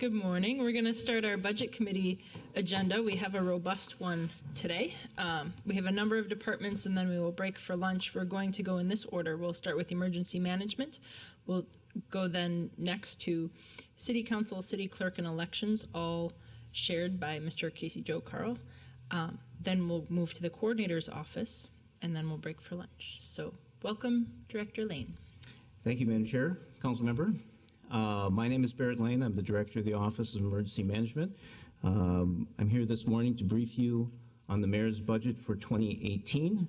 Good morning. We're going to start our Budget Committee agenda. We have a robust one today. We have a number of departments, and then we will break for lunch. We're going to go in this order. We'll start with emergency management. We'll go then next to City Council, City Clerk, and elections, all shared by Mr. Casey Joe Carl. Then we'll move to the coordinator's office, and then we'll break for lunch. So welcome, Director Lane. Thank you, Madam Chair, Council Member. My name is Barrett Lane. I'm the Director of the Office of Emergency Management. I'm here this morning to brief you on the Mayor's budget for 2018.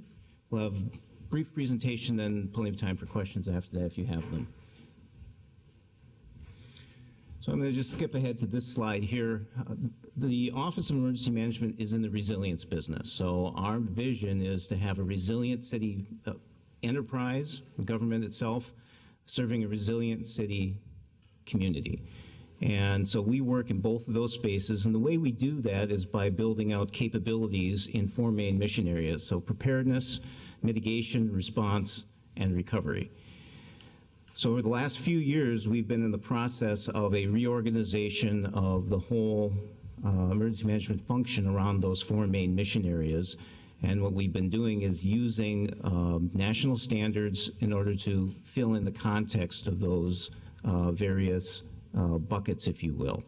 We'll have a brief presentation and plenty of time for questions after that if you have them. So I'm going to just skip ahead to this slide here. The Office of Emergency Management is in the resilience business. So our vision is to have a resilient city enterprise, government itself, serving a resilient city community. And so we work in both of those spaces, and the way we do that is by building out capabilities in four main mission areas: so preparedness, mitigation, response, and recovery. So over the last few years, we've been in the process of a reorganization of the whole emergency management function around those four main mission areas. And what we've been doing is using national standards in order to fill in the context of those various buckets, if you will.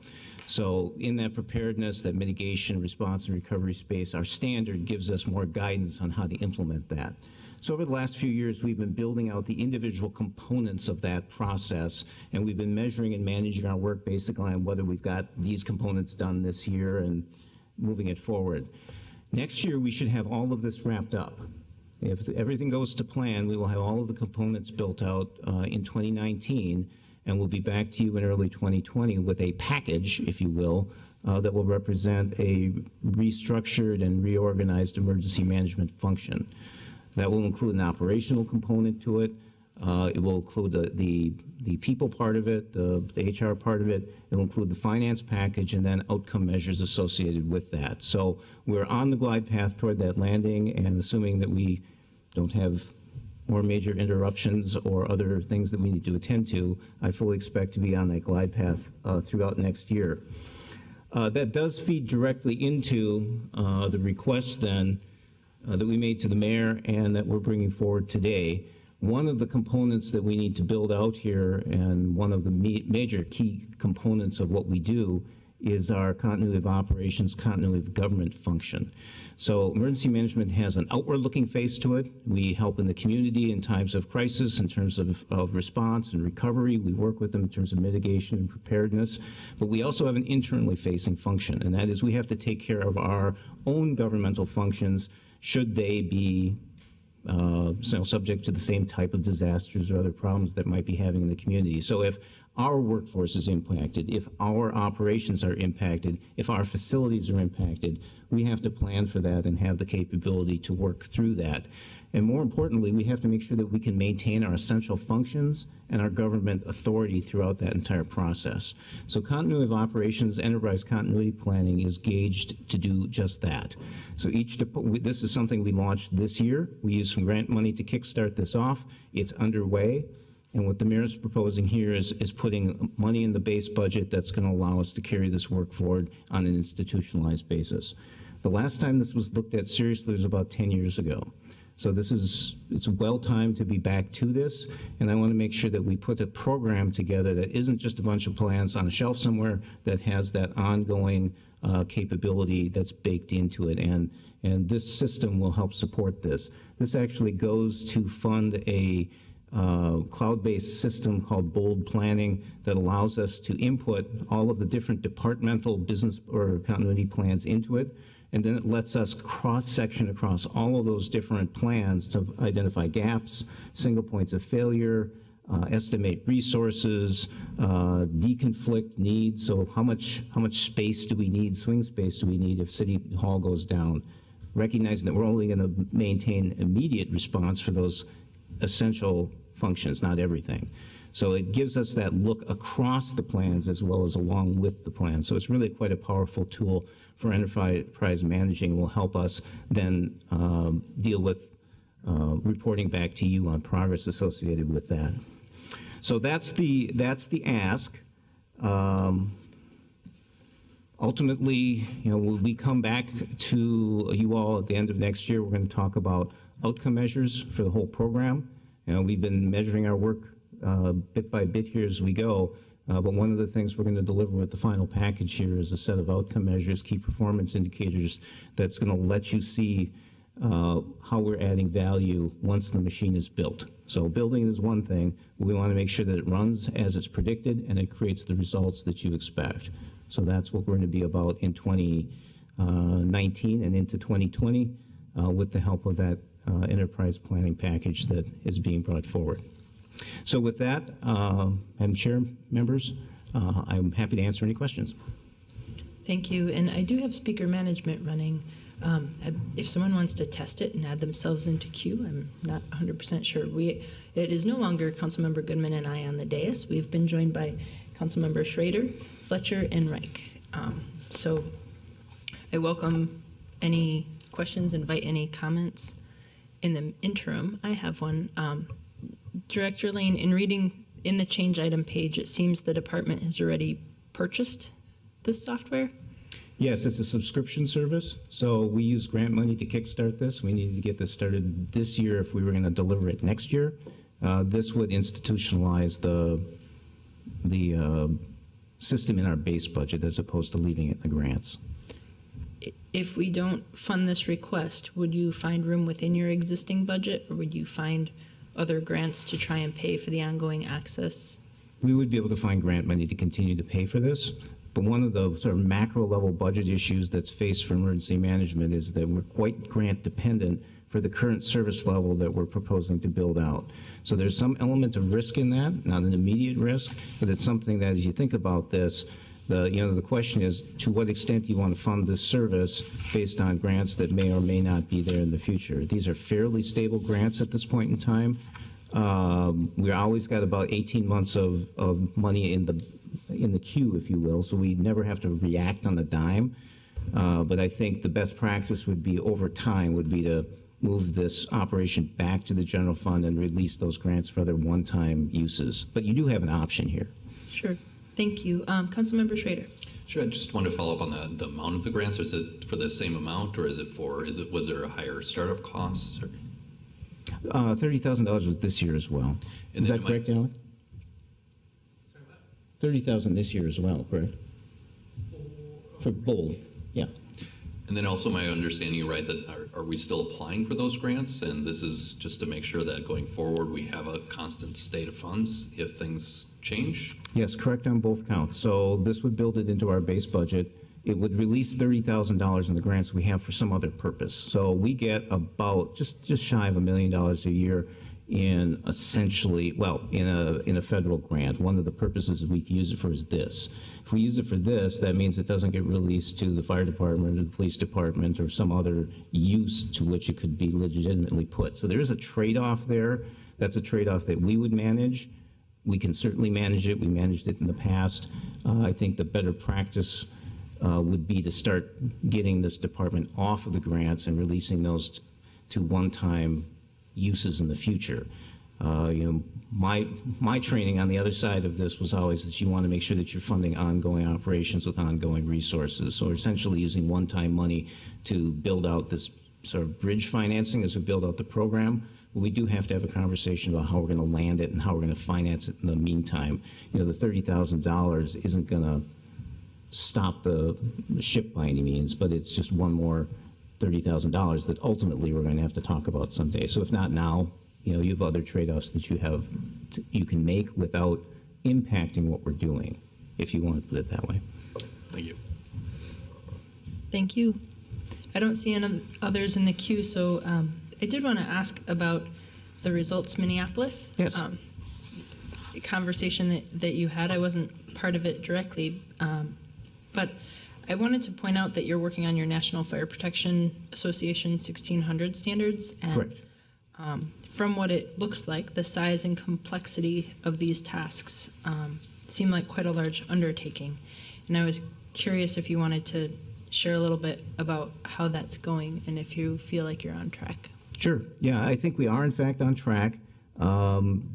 So in that preparedness, that mitigation, response, and recovery space, our standard gives us more guidance on how to implement that. So over the last few years, we've been building out the individual components of that process, and we've been measuring and managing our work basically on whether we've got these components done this year and moving it forward. Next year, we should have all of this wrapped up. If everything goes to plan, we will have all of the components built out in 2019, and we'll be back to you in early 2020 with a package, if you will, that will represent a restructured and reorganized emergency management function. That will include an operational component to it. It will include the people part of it, the HR part of it. It will include the finance package and then outcome measures associated with that. So we're on the glide path toward that landing, and assuming that we don't have more major interruptions or other things that we need to attend to, I fully expect to be on that glide path throughout next year. That does feed directly into the request then that we made to the mayor and that we're bringing forward today. One of the components that we need to build out here, and one of the major key components of what we do, is our continuity of operations, continuity of government function. So emergency management has an outward-looking face to it. We help in the community in times of crisis, in terms of response and recovery. We work with them in terms of mitigation and preparedness. But we also have an internally facing function, and that is we have to take care of our own governmental functions should they be subject to the same type of disasters or other problems that might be having in the community. So if our workforce is impacted, if our operations are impacted, if our facilities are impacted, we have to plan for that and have the capability to work through that. And more importantly, we have to make sure that we can maintain our essential functions and our government authority throughout that entire process. So continuity of operations, enterprise continuity planning is gauged to do just that. So this is something we launched this year. We used some grant money to kickstart this off. It's underway. And what the mayor is proposing here is putting money in the base budget that's going to allow us to carry this work forward on an institutionalized basis. The last time this was looked at seriously was about 10 years ago. So it's well timed to be back to this, and I want to make sure that we put a program together that isn't just a bunch of plans on a shelf somewhere, that has that ongoing capability that's baked into it, and this system will help support this. This actually goes to fund a cloud-based system called Bold Planning that allows us to input all of the different departmental business or continuity plans into it. And then it lets us cross-section across all of those different plans to identify gaps, single points of failure, estimate resources, deconflict needs. So how much space do we need, swing space do we need if City Hall goes down? Recognizing that we're only going to maintain immediate response for those essential functions, not everything. So it gives us that look across the plans as well as along with the plan. So it's really quite a powerful tool for enterprise managing. Will help us then deal with reporting back to you on progress associated with that. So that's the ask. Ultimately, when we come back to you all at the end of next year, we're going to talk about outcome measures for the whole program. We've been measuring our work bit by bit here as we go, but one of the things we're going to deliver with the final package here is a set of outcome measures, key performance indicators that's going to let you see how we're adding value once the machine is built. So building is one thing. We want to make sure that it runs as it's predicted and it creates the results that you expect. So that's what we're going to be about in 2019 and into 2020 with the help of that enterprise planning package that is being brought forward. So with that, Madam Chair, members, I'm happy to answer any questions. Thank you. And I do have speaker management running. If someone wants to test it and add themselves into queue, I'm not 100% sure. It is no longer Councilmember Goodman and I on the dais. We've been joined by Councilmember Schrader, Fletcher, and Reich. So I welcome any questions, invite any comments. In the interim, I have one. Director Lane, in reading in the change item page, it seems the department has already purchased this software. Yes, it's a subscription service. So we use grant money to kickstart this. We needed to get this started this year if we were going to deliver it next year. This would institutionalize the system in our base budget as opposed to leaving it in the grants. If we don't fund this request, would you find room within your existing budget, or would you find other grants to try and pay for the ongoing access? We would be able to find grant money to continue to pay for this. But one of the sort of macro level budget issues that's faced for emergency management is that we're quite grant dependent for the current service level that we're proposing to build out. So there's some element of risk in that, not an immediate risk, but it's something that as you think about this, the question is to what extent do you want to fund this service based on grants that may or may not be there in the future. These are fairly stable grants at this point in time. We always got about 18 months of money in the queue, if you will, so we never have to react on the dime. But I think the best practice would be over time would be to move this operation back to the general fund and release those grants for other one-time uses. But you do have an option here. Sure. Thank you. Councilmember Schrader. Sure. I just wanted to follow up on the amount of the grants. Is it for the same amount, or was there a higher startup cost? $30,000 was this year as well. Is that correct, Alec? $30,000 this year as well, correct? For both, yeah. And then also my understanding, right, that are we still applying for those grants? And this is just to make sure that going forward we have a constant state of funds if things change? Yes, correct on both counts. So this would build it into our base budget. It would release $30,000 in the grants we have for some other purpose. So we get about just shy of $1 million a year in essentially, well, in a federal grant. One of the purposes we can use it for is this. If we use it for this, that means it doesn't get released to the fire department or the police department or some other use to which it could be legitimately put. So there is a trade-off there. That's a trade-off that we would manage. We can certainly manage it. We managed it in the past. I think the better practice would be to start getting this department off of the grants and releasing those to one-time uses in the future. My training on the other side of this was always that you want to make sure that you're funding ongoing operations with ongoing resources. So essentially using one-time money to build out this sort of bridge financing as we build out the program. But we do have to have a conversation about how we're going to land it and how we're going to finance it in the meantime. The $30,000 isn't going to stop the ship by any means, but it's just one more $30,000 that ultimately we're going to have to talk about someday. So if not now, you have other trade-offs that you can make without impacting what we're doing, if you want to put it that way. Thank you. Thank you. I don't see any others in the queue, so I did want to ask about the results Minneapolis. Yes. Conversation that you had. I wasn't part of it directly, but I wanted to point out that you're working on your National Fire Protection Association 1600 standards. And, correct. From what it looks like, the size and complexity of these tasks seem like quite a large undertaking. And I was curious if you wanted to share a little bit about how that's going and if you feel like you're on track. Sure. Yeah, I think we are in fact on track.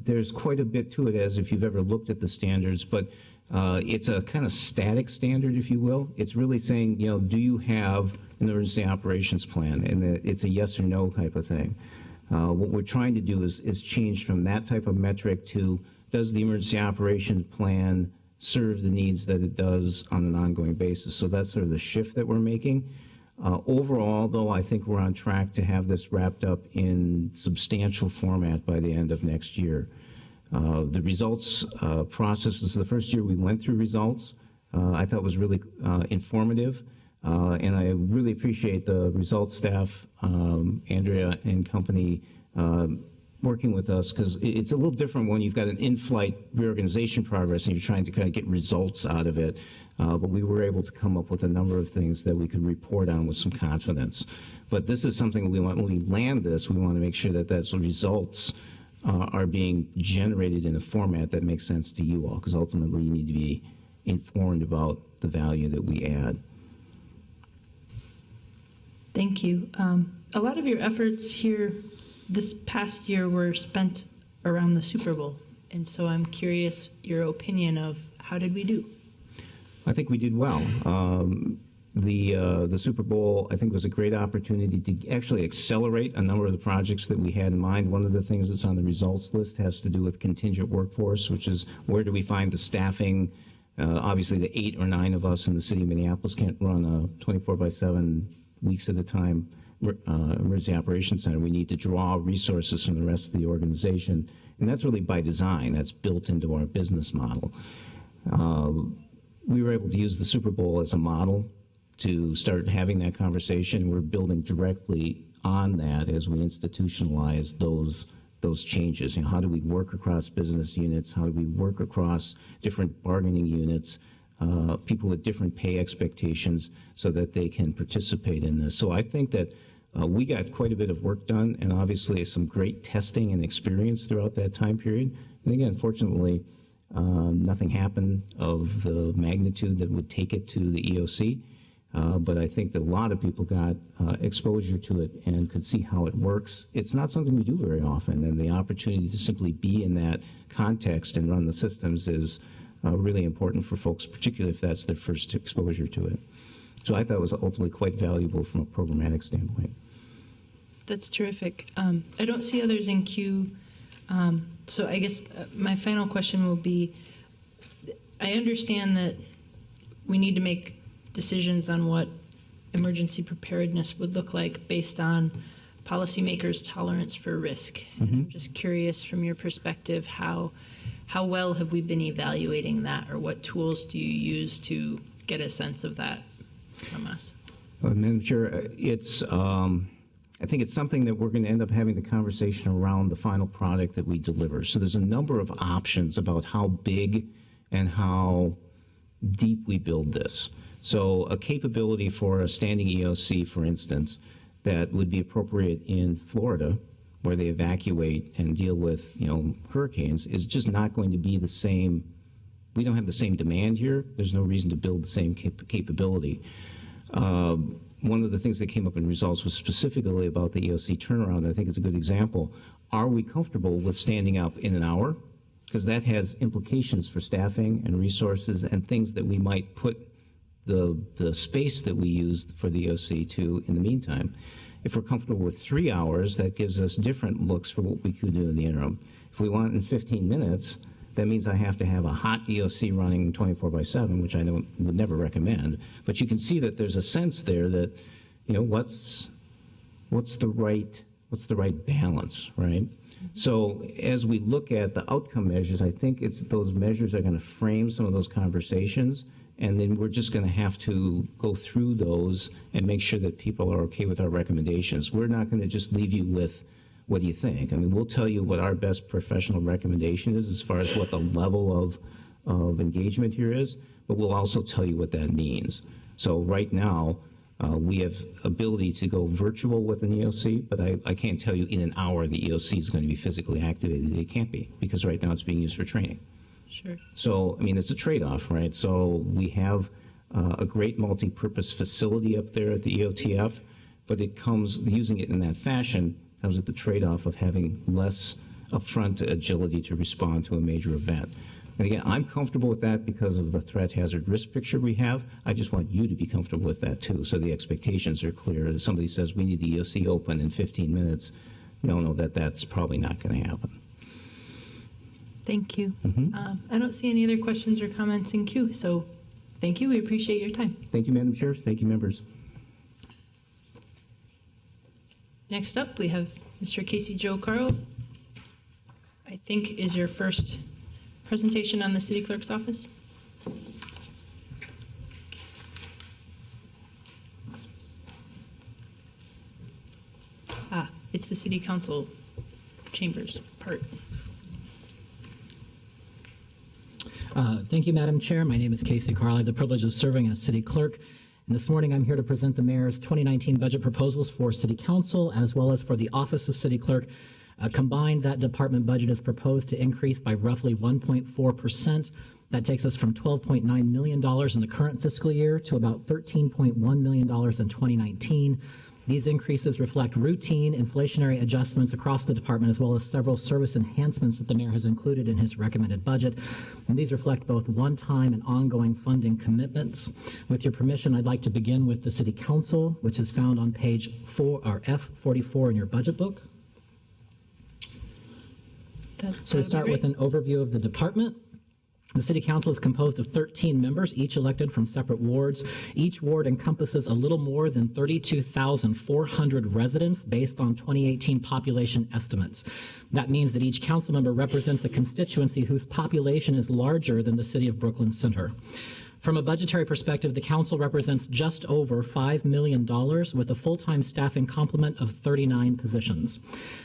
There's quite a bit to it, as if you've ever looked at the standards, but It's a kind of static standard, if you will. It's really saying, do you have an emergency operations plan? And it's a yes or no type of thing. What we're trying to do is change from that type of metric to, does the emergency operations plan serve the needs that it does on an ongoing basis? So that's sort of the shift that we're making. Overall, though, I think we're on track to have this wrapped up in substantial format by the end of next year. The results process is the first year we went through results. I thought was really informative, and I really appreciate the results staff, Andrea and company, working with us, because it's a little different when you've got an in-flight reorganization progress and you're trying to kind of get results out of it. But we were able to come up with a number of things that we could report on with some confidence. But this is something we want, when we land this, we want to make sure that those results are being generated in a format that makes sense to you all, because ultimately you need to be informed about the value that we add. Thank you. A lot of your efforts here this past year were spent around the Super Bowl, and so I'm curious your opinion of how did we do? I think we did well. The Super Bowl, I think, was a great opportunity to actually accelerate a number of the projects that we had in mind. One of the things that's on the results list has to do with contingent workforce, which is where do we find the staffing? Obviously, the 8 or 9 of us in the city of Minneapolis can't run a 24/7 weeks at a time emergency operations center. We need to draw resources from the rest of the organization, and that's really by design. That's built into our business model. We were able to use the Super Bowl as a model to start having that conversation. We're building directly on that as we institutionalize those changes. How do we work across business units? How do we work across different bargaining units, people with different pay expectations, so that they can participate in this? So I think that we got quite a bit of work done, and obviously some great testing and experience throughout that time period. And again, fortunately, nothing happened of the magnitude that would take it to the EOC. But I think that a lot of people got exposure to it and could see how it works. It's not something we do very often, and the opportunity to simply be in that context and run the systems is really important for folks, particularly if that's their first exposure to it. So I thought it was ultimately quite valuable from a programmatic standpoint. That's terrific. I don't see others in queue. So I guess my final question will be, I understand that we need to make decisions on what emergency preparedness would look like based on policymakers' tolerance for risk. And I'm just curious from your perspective, how well have we been evaluating that, or what tools do you use to get a sense of that from us? Madam Chair, I think it's something that we're going to end up having the conversation around the final product that we deliver. So there's a number of options about how big and how deep we build this. So a capability for a standing EOC, for instance, that would be appropriate in Florida, where they evacuate and deal with, hurricanes, is just not going to be the same. We don't have the same demand here. There's no reason to build the same capability. One of the things that came up in results was specifically about the EOC turnaround. I think it's a good example. Are we comfortable with standing up in an hour? Because that has implications for staffing and resources and things that we might put the space that we use for the EOC to in the meantime. If we're comfortable with 3 hours, that gives us different looks for what we could do in the interim. If we want it in 15 minutes, that means I have to have a hot EOC running 24/7, which I would never recommend. But you can see that there's a sense there that, what's the right balance, right? So as we look at the outcome measures, I think those measures are going to frame some of those conversations, and then we're just going to have to go through those and make sure that people are okay with our recommendations. We're not going to just leave you with, what do you think? I mean, we'll tell you what our best professional recommendation is as far as what the level of engagement here is, but we'll also tell you what that means. So right now, we have ability to go virtual with an EOC, but I can't tell you in an hour the EOC is going to be physically activated. It can't be, because right now it's being used for training. Sure. So, I mean, it's a trade-off, right? So we have a great multi-purpose facility up there at the EOTF, but it comes, using it in that fashion, comes at the trade-off of having less upfront agility to respond to a major event. And again, I'm comfortable with that because of the threat hazard risk picture we have. I just want you to be comfortable with that too, so the expectations are clear. If somebody says we need the EOC open in 15 minutes, you all know that that's probably not going to happen. Thank you. I don't see any other questions or comments in queue, so thank you. We appreciate your time. Thank you, Madam Chair. Thank you, members. Next up, we have Mr. Casey Joe Carl. I think is your first presentation on the city clerk's office. It's the city council chambers part. Thank you, Madam Chair. My name is Casey Carl. I have the privilege of serving as city clerk. And this morning, I'm here to present the mayor's 2019 budget proposals for city council, as well as for the office of city clerk. Combined, that department budget is proposed to increase by roughly 1.4%. That takes us from $12.9 million in the current fiscal year to about $13.1 million in 2019. These increases reflect routine inflationary adjustments across the department, as well as several service enhancements that the mayor has included in his recommended budget. And these reflect both one-time and ongoing funding commitments. With your permission, I'd like to begin with the city council, which is found on page F44 in your budget book. So we start with an overview of the department. The city council is composed of 13 members, each elected from separate wards. Each ward encompasses a little more than 32,400 residents based on 2018 population estimates. That means that each council member represents a constituency whose population is larger than the city of Brooklyn Center. From a budgetary perspective, the council represents just over $5 million with a full-time staffing complement of 39 positions.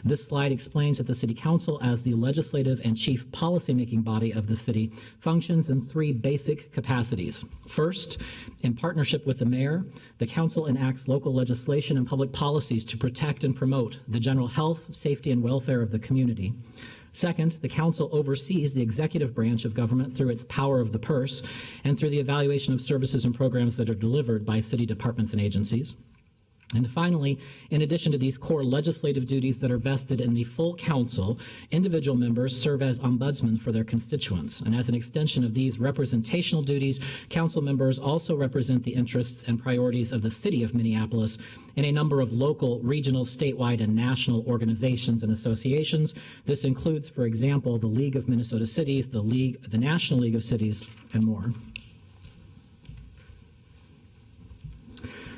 This slide explains that the city council, as the legislative and chief policymaking body of the city, functions in three basic capacities. First, in partnership with the mayor, the council enacts local legislation and public policies to protect and promote the general health, safety, and welfare of the community. Second, the council oversees the executive branch of government through its power of the purse and through the evaluation of services and programs that are delivered by city departments and agencies. And finally, in addition to these core legislative duties that are vested in the full council, individual members serve as ombudsmen for their constituents. And as an extension of these representational duties, council members also represent the interests and priorities of the city of Minneapolis in a number of local, regional, statewide, and national organizations and associations. This includes, for example, the League of Minnesota Cities, the National League of Cities, and more.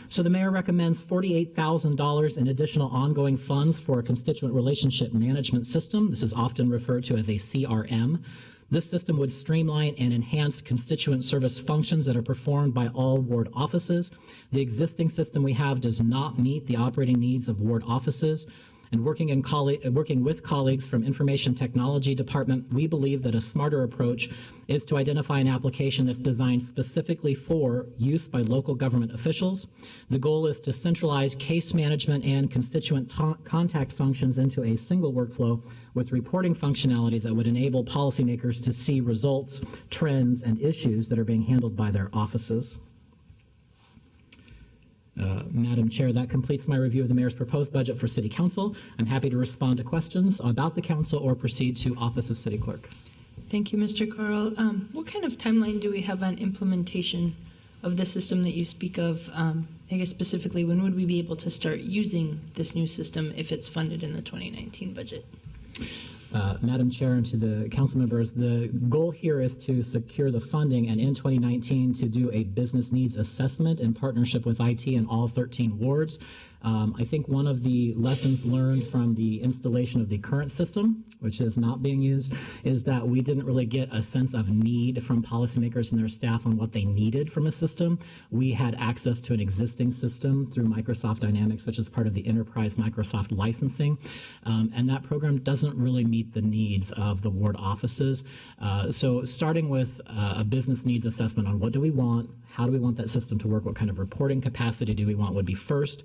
So the mayor recommends $48,000 in additional ongoing funds for a constituent relationship management system. This is often referred to as a CRM. This system would streamline and enhance constituent service functions that are performed by all ward offices. The existing system we have does not meet the operating needs of ward offices. And working with colleagues from Information Technology Department, we believe that a smarter approach is to identify an application that's designed specifically for use by local government officials. The goal is to centralize case management and constituent contact functions into a single workflow with reporting functionality that would enable policymakers to see results, trends, and issues that are being handled by their offices. Madam Chair, that completes my review of the mayor's proposed budget for City Council. I'm happy to respond to questions about the council or proceed to Office of City Clerk. Thank you, Mr. Carl. What kind of timeline do we have on implementation of the system that you speak of? I guess specifically, when would we be able to start using this new system if it's funded in the 2019 budget? Madam Chair, and to the council members, the goal here is to secure the funding and in 2019 to do a business needs assessment in partnership with IT in all 13 wards. I think one of the lessons learned from the installation of the current system, which is not being used, is that we didn't really get a sense of need from policymakers and their staff on what they needed from a system. We had access to an existing system through Microsoft Dynamics, which is part of the enterprise Microsoft licensing, and that program doesn't really meet the needs of the ward offices. So starting with a business needs assessment on what do we want, how do we want that system to work, what kind of reporting capacity do we want would be first.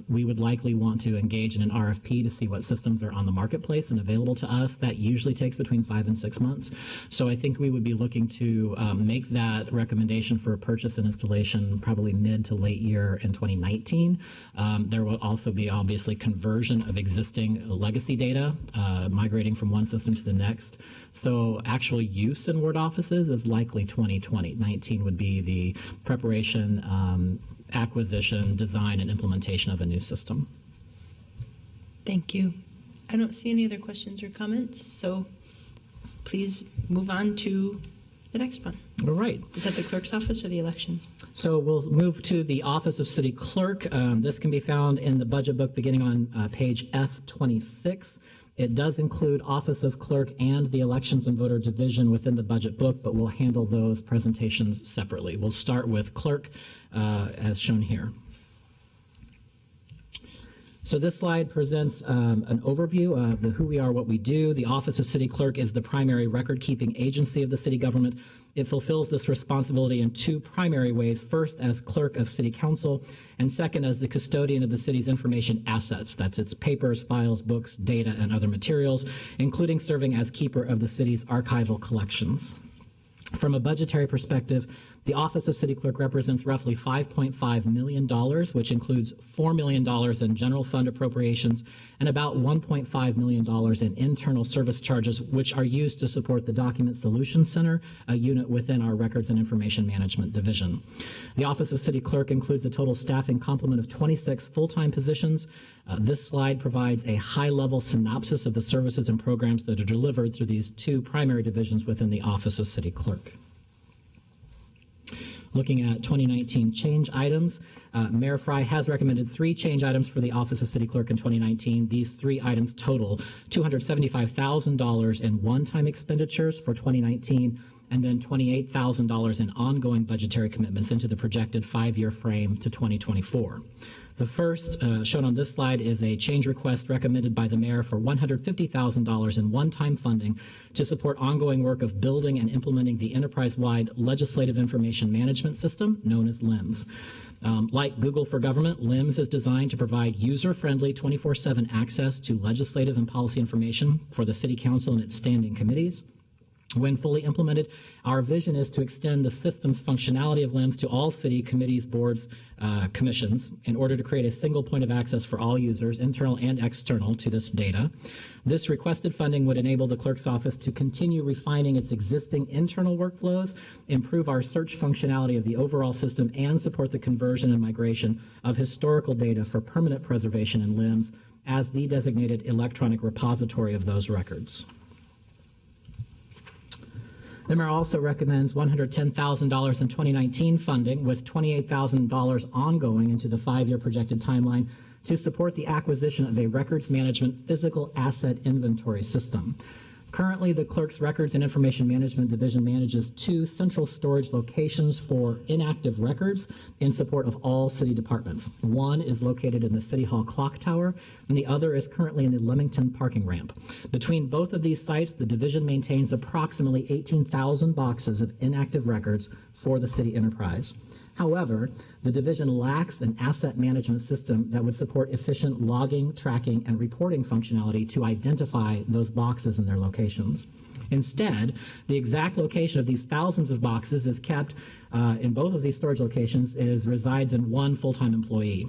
We would likely want to engage in an RFP to see what systems are on the marketplace and available to us. That usually takes between 5 and 6 months. So I think we would be looking to make that recommendation for a purchase and installation probably mid to late year in 2019. There will also be obviously conversion of existing legacy data migrating from one system to the next. So actual use in ward offices is likely 2020. 19 would be the preparation, acquisition, design, and implementation of a new system. Thank you. I don't see any other questions or comments, so please move on to the next one. All right. Is that the clerk's office or the elections? So we'll move to the Office of City Clerk. This can be found in the budget book beginning on page F26. It does include Office of Clerk and the Elections and Voter Division within the budget book, but we'll handle those presentations separately. We'll start with Clerk as shown here. So this slide presents an overview of the who we are, what we do. The Office of City Clerk is the primary record-keeping agency of the city government. It fulfills this responsibility in two primary ways. First, as clerk of City Council, and second, as the custodian of the city's information assets. That's its papers, files, books, data, and other materials, including serving as keeper of the city's archival collections. From a budgetary perspective, the Office of City Clerk represents roughly $5.5 million, which includes $4 million in general fund appropriations and about $1.5 million in internal service charges, which are used to support the Document Solutions Center, a unit within our Records and Information Management Division. The Office of City Clerk includes a total staffing complement of 26 full-time positions. This slide provides a high-level synopsis of the services and programs that are delivered through these two primary divisions within the Office of City Clerk. Looking at 2019 change items, Mayor Fry has recommended 3 change items for the Office of City Clerk in 2019. These 3 items total $275,000 in one-time expenditures for 2019, and then $28,000 in ongoing budgetary commitments into the projected 5-year frame to 2024. The first, shown on this slide, is a change request recommended by the mayor for $150,000 in one-time funding to support ongoing work of building and implementing the enterprise-wide legislative information management system known as LIMS. Like Google for Government, LIMS is designed to provide user-friendly 24/7 access to legislative and policy information for the City Council and its standing committees. When fully implemented, our vision is to extend the system's functionality of LIMS to all city committees, boards, commissions, in order to create a single point of access for all users, internal and external, to this data. This requested funding would enable the clerk's office to continue refining its existing internal workflows, improve our search functionality of the overall system, and support the conversion and migration of historical data for permanent preservation in LIMS as the designated electronic repository of those records. The mayor also recommends $110,000 in 2019 funding, with $28,000 ongoing into the 5-year projected timeline to support the acquisition of a records management physical asset inventory system. Currently, the Clerk's Records and Information Management Division manages 2 central storage locations for inactive records in support of all city departments. One is located in the City Hall Clock Tower, and the other is currently in the Leamington parking ramp. Between both of these sites, the division maintains approximately 18,000 boxes of inactive records for the city enterprise. However, the division lacks an asset management system that would support efficient logging, tracking, and reporting functionality to identify those boxes and their locations. Instead, the exact location of these thousands of boxes is kept in both of these storage locations resides in one full-time employee.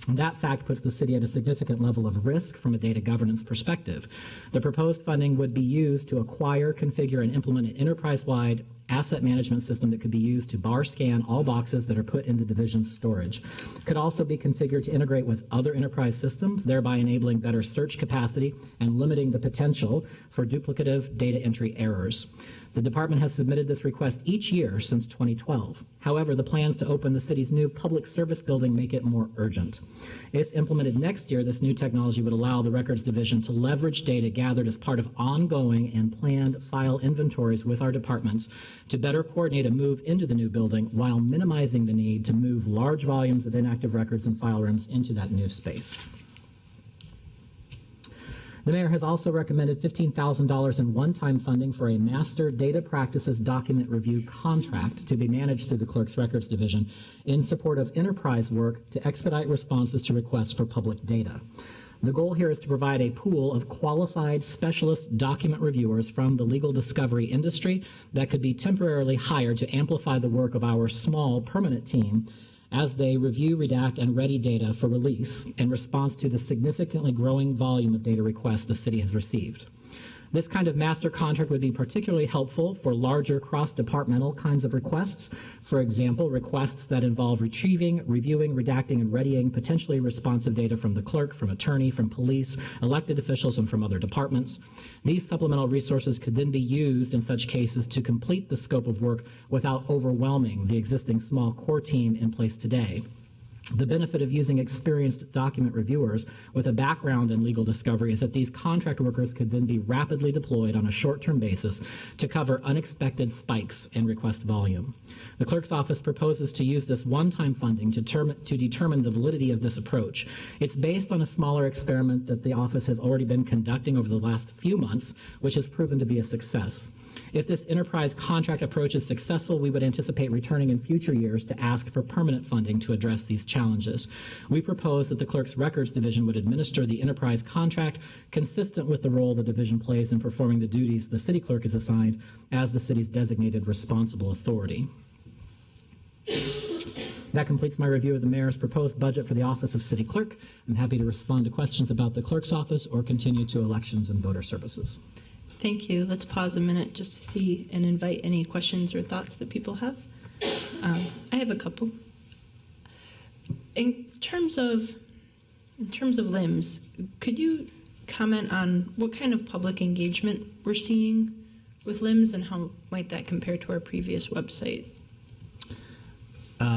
That fact puts the city at a significant level of risk from a data governance perspective. The proposed funding would be used to acquire, configure, and implement an enterprise-wide asset management system that could be used to bar scan all boxes that are put in the division's storage. It could also be configured to integrate with other enterprise systems, thereby enabling better search capacity and limiting the potential for duplicative data entry errors. The department has submitted this request each year since 2012. However, the plans to open the city's new public service building make it more urgent. If implemented next year, this new technology would allow the Records Division to leverage data gathered as part of ongoing and planned file inventories with our departments to better coordinate a move into the new building while minimizing the need to move large volumes of inactive records and file rooms into that new space. The mayor has also recommended $15,000 in one-time funding for a master data practices document review contract to be managed through the Clerk's Records Division in support of enterprise work to expedite responses to requests for public data. The goal here is to provide a pool of qualified specialist document reviewers from the legal discovery industry that could be temporarily hired to amplify the work of our small permanent team as they review, redact, and ready data for release in response to the significantly growing volume of data requests the city has received. This kind of master contract would be particularly helpful for larger cross-departmental kinds of requests. For example, requests that involve retrieving, reviewing, redacting, and readying potentially responsive data from the clerk, from attorney, from police, elected officials, and from other departments. These supplemental resources could then be used in such cases to complete the scope of work without overwhelming the existing small core team in place today. The benefit of using experienced document reviewers with a background in legal discovery is that these contract workers could then be rapidly deployed on a short-term basis to cover unexpected spikes in request volume. The clerk's office proposes to use this one-time funding to determine the validity of this approach. It's based on a smaller experiment that the office has already been conducting over the last few months, which has proven to be a success. If this enterprise contract approach is successful, we would anticipate returning in future years to ask for permanent funding to address these challenges. We propose that the Clerk's Records Division would administer the enterprise contract consistent with the role the division plays in performing the duties the city clerk is assigned as the city's designated responsible authority. That completes my review of the mayor's proposed budget for the office of city clerk. I'm happy to respond to questions about the clerk's office or continue to elections and voter services. Thank you. Let's pause a minute just to see and invite any questions or thoughts that people have. I have a couple. In terms of LIMS, could you comment on what kind of public engagement we're seeing with LIMS and how might that compare to our previous website?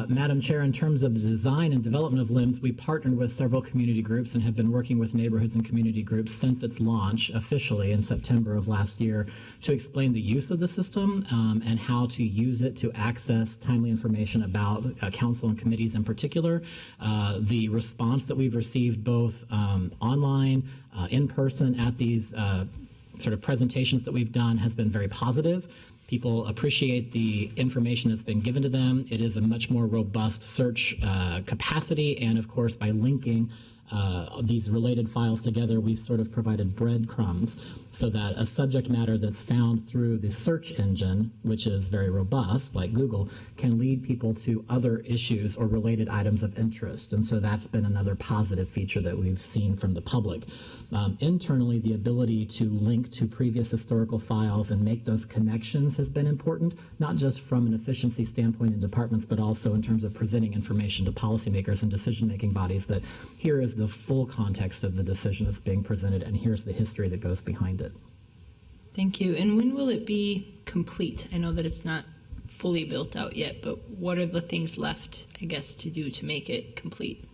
Madam Chair, in terms of the design and development of LIMS, we partnered with several community groups and have been working with neighborhoods and community groups since its launch officially in September of last year to explain the use of the system and how to use it to access timely information about council and committees in particular. The response that we've received both online, in person at these sort of presentations that we've done has been very positive. People appreciate the information that's been given to them. It is a much more robust search capacity, and of course, by linking these related files together, we've sort of provided breadcrumbs so that a subject matter that's found through the search engine, which is very robust, like Google, can lead people to other issues or related items of interest. And so that's been another positive feature that we've seen from the public. Internally, the ability to link to previous historical files and make those connections has been important, not just from an efficiency standpoint in departments, but also in terms of presenting information to policymakers and decision-making bodies that here is the full context of the decision that's being presented, and here's the history that goes behind it. Thank you. And when will it be complete? I know that it's not fully built out yet, but what are the things left, I guess, to do to make it complete?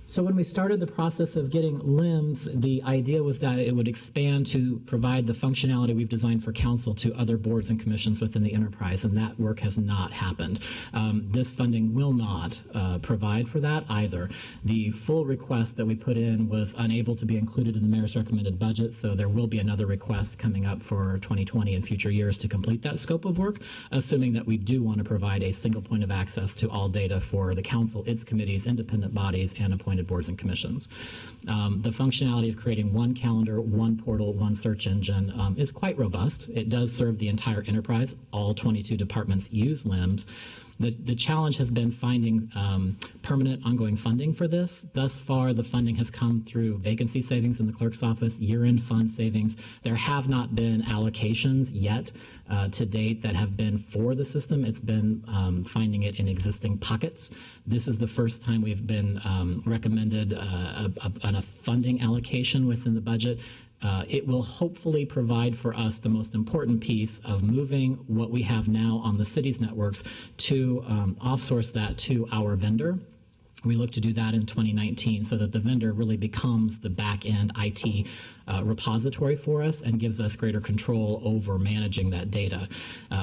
So when we started the process of getting LIMS, the idea was that it would expand to provide the functionality we've designed for council to other boards and commissions within the enterprise, and that work has not happened. This funding will not provide for that either. The full request that we put in was unable to be included in the mayor's recommended budget, so there will be another request coming up for 2020 and future years to complete that scope of work, assuming that we do want to provide a single point of access to all data for the council, its committees, independent bodies, and appointed boards and commissions. The functionality of creating one calendar, one portal, one search engine is quite robust. It does serve the entire enterprise. All 22 departments use LIMS. The challenge has been finding permanent ongoing funding for this. Thus far, the funding has come through vacancy savings in the clerk's office, year-end fund savings. There have not been allocations yet to date that have been for the system. It's been finding it in existing pockets. This is the first time we've been recommended a funding allocation within the budget. It will hopefully provide for us the most important piece of moving what we have now on the city's networks to offsource that to our vendor. We look to do that in 2019 so that the vendor really becomes the back-end IT repository for us and gives us greater control over managing that data.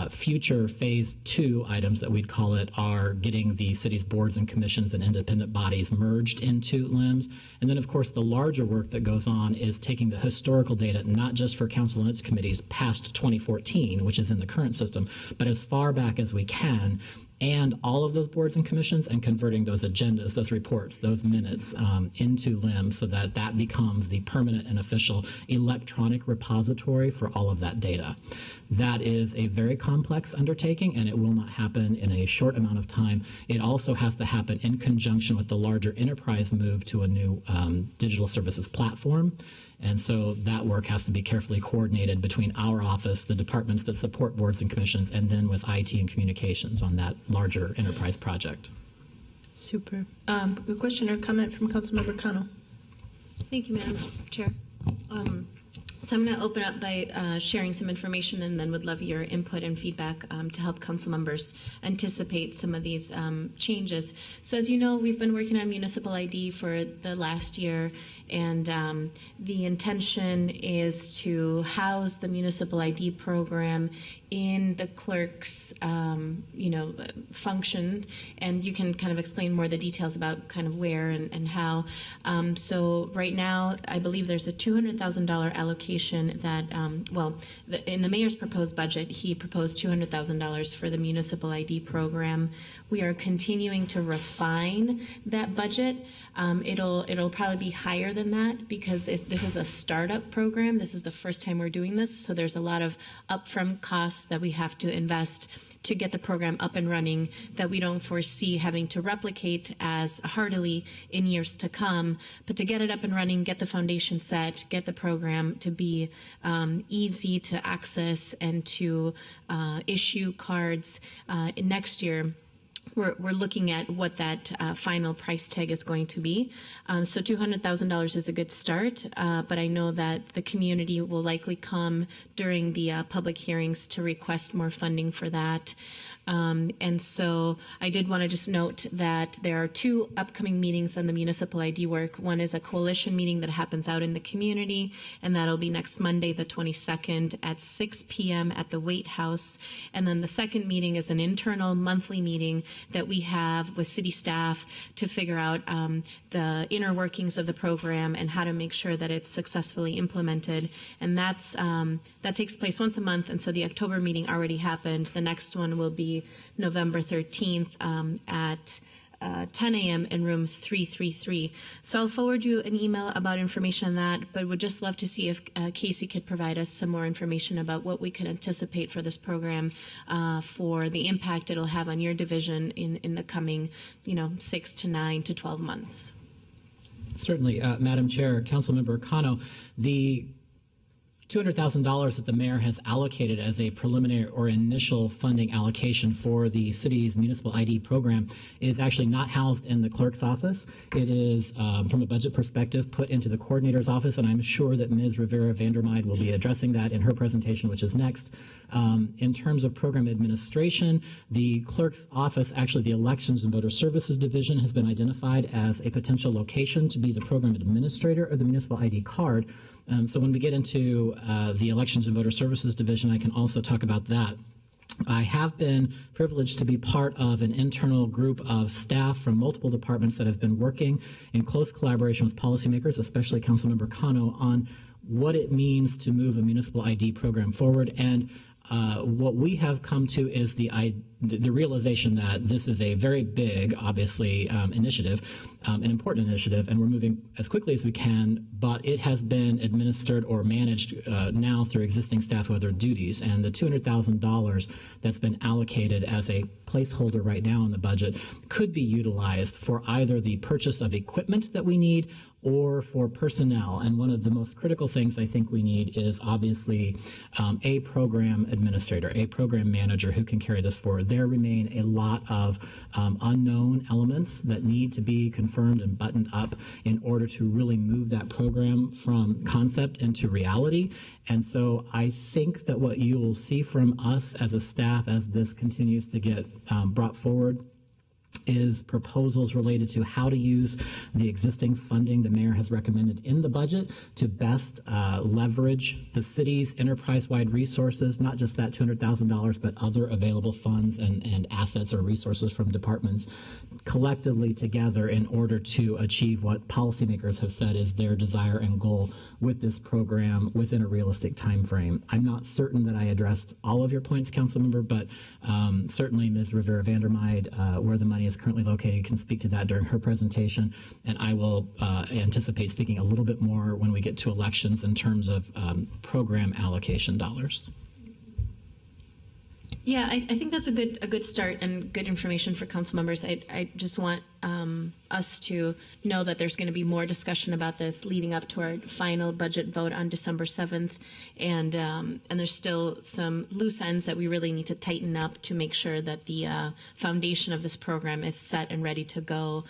Future phase 2 items that we'd call it are getting the city's boards and commissions and independent bodies merged into LIMS. And then, of course, the larger work that goes on is taking the historical data, not just for council and its committees past 2014, which is in the current system, but as far back as we can, and all of those boards and commissions, and converting those agendas, those reports, those minutes into LIM, so that that becomes the permanent and official electronic repository for all of that data. That is a very complex undertaking, and it will not happen in a short amount of time. It also has to happen in conjunction with the larger enterprise move to a new digital services platform. And so that work has to be carefully coordinated between our office, the departments that support boards and commissions, and then with IT and communications on that larger enterprise project. Super. A question or comment from Councilmember Cano? Thank you, Madam Chair. So I'm going to open up by sharing some information, and then would love your input and feedback to help council members anticipate some of these changes. So as you know, we've been working on municipal ID for the last year, and the intention is to house the municipal ID program in the clerk's, function, and you can kind of explain more the details about kind of where and how. So right now, I believe there's a $200,000 allocation that, in the mayor's proposed budget, he proposed $200,000 for the municipal ID program. We are continuing to refine that budget. It'll probably be higher than that because this is a startup program. This is the first time we're doing this, so there's a lot of upfront costs that we have to invest to get the program up and running that we don't foresee having to replicate as heartily in years to come. But to get it up and running, get the foundation set, get the program to be easy to access and to issue cards next year, we're looking at what that final price tag is going to be. So $200,000 is a good start, but I know that the community will likely come during the public hearings to request more funding for that. And so I did want to just note that there are two upcoming meetings on the municipal ID work. One is a coalition meeting that happens out in the community, and that'll be next Monday, the 22nd at 6 p.m. at the Waite House. And then the second meeting is an internal monthly meeting that we have with city staff to figure out the inner workings of the program and how to make sure that it's successfully implemented. And that takes place once a month, and so the October meeting already happened. The next one will be November 13th at 10 a.m. in room 333. So I'll forward you an email about information on that, but would just love to see if Casey could provide us some more information about what we could anticipate for this program, for the impact it'll have on your division in the coming, 6 to 9 to 12 months. Certainly, Madam Chair, Councilmember Cano, the $200,000 that the mayor has allocated as a preliminary or initial funding allocation for the city's municipal ID program is actually not housed in the clerk's office. It is, from a budget perspective, put into the coordinator's office, and I'm sure that Ms. Rivera-Vandermeide will be addressing that in her presentation, which is next. In terms of program administration, the clerk's office, actually the Elections and Voter Services Division, has been identified as a potential location to be the program administrator of the municipal ID card. So when we get into the Elections and Voter Services Division, I can also talk about that. I have been privileged to be part of an internal group of staff from multiple departments that have been working in close collaboration with policymakers, especially Councilmember Cano, on what it means to move a municipal ID program forward. And what we have come to is the realization that this is a very big, obviously, initiative, an important initiative, and we're moving as quickly as we can, but it has been administered or managed now through existing staff with other duties. And the $200,000 that's been allocated as a placeholder right now in the budget could be utilized for either the purchase of equipment that we need or for personnel. And one of the most critical things I think we need is obviously a program administrator, a program manager who can carry this forward. There remain a lot of unknown elements that need to be confirmed and buttoned up in order to really move that program from concept into reality. And so I think that what you will see from us as a staff as this continues to get brought forward is proposals related to how to use the existing funding the mayor has recommended in the budget to best leverage the city's enterprise-wide resources, not just that $200,000, but other available funds and assets or resources from departments collectively together in order to achieve what policymakers have said is their desire and goal with this program within a realistic time frame. I'm not certain that I addressed all of your points, Councilmember, but certainly Ms. Rivera-Vandermeide, where the money is currently located, can speak to that during her presentation, and I will anticipate speaking a little bit more when we get to elections in terms of program allocation dollars. Yeah, I think that's a good start and good information for council members. I just want us to know that there's going to be more discussion about this leading up to our final budget vote on December 7th, and there's still some loose ends that we really need to tighten up to make sure that the foundation of this program is set and ready to go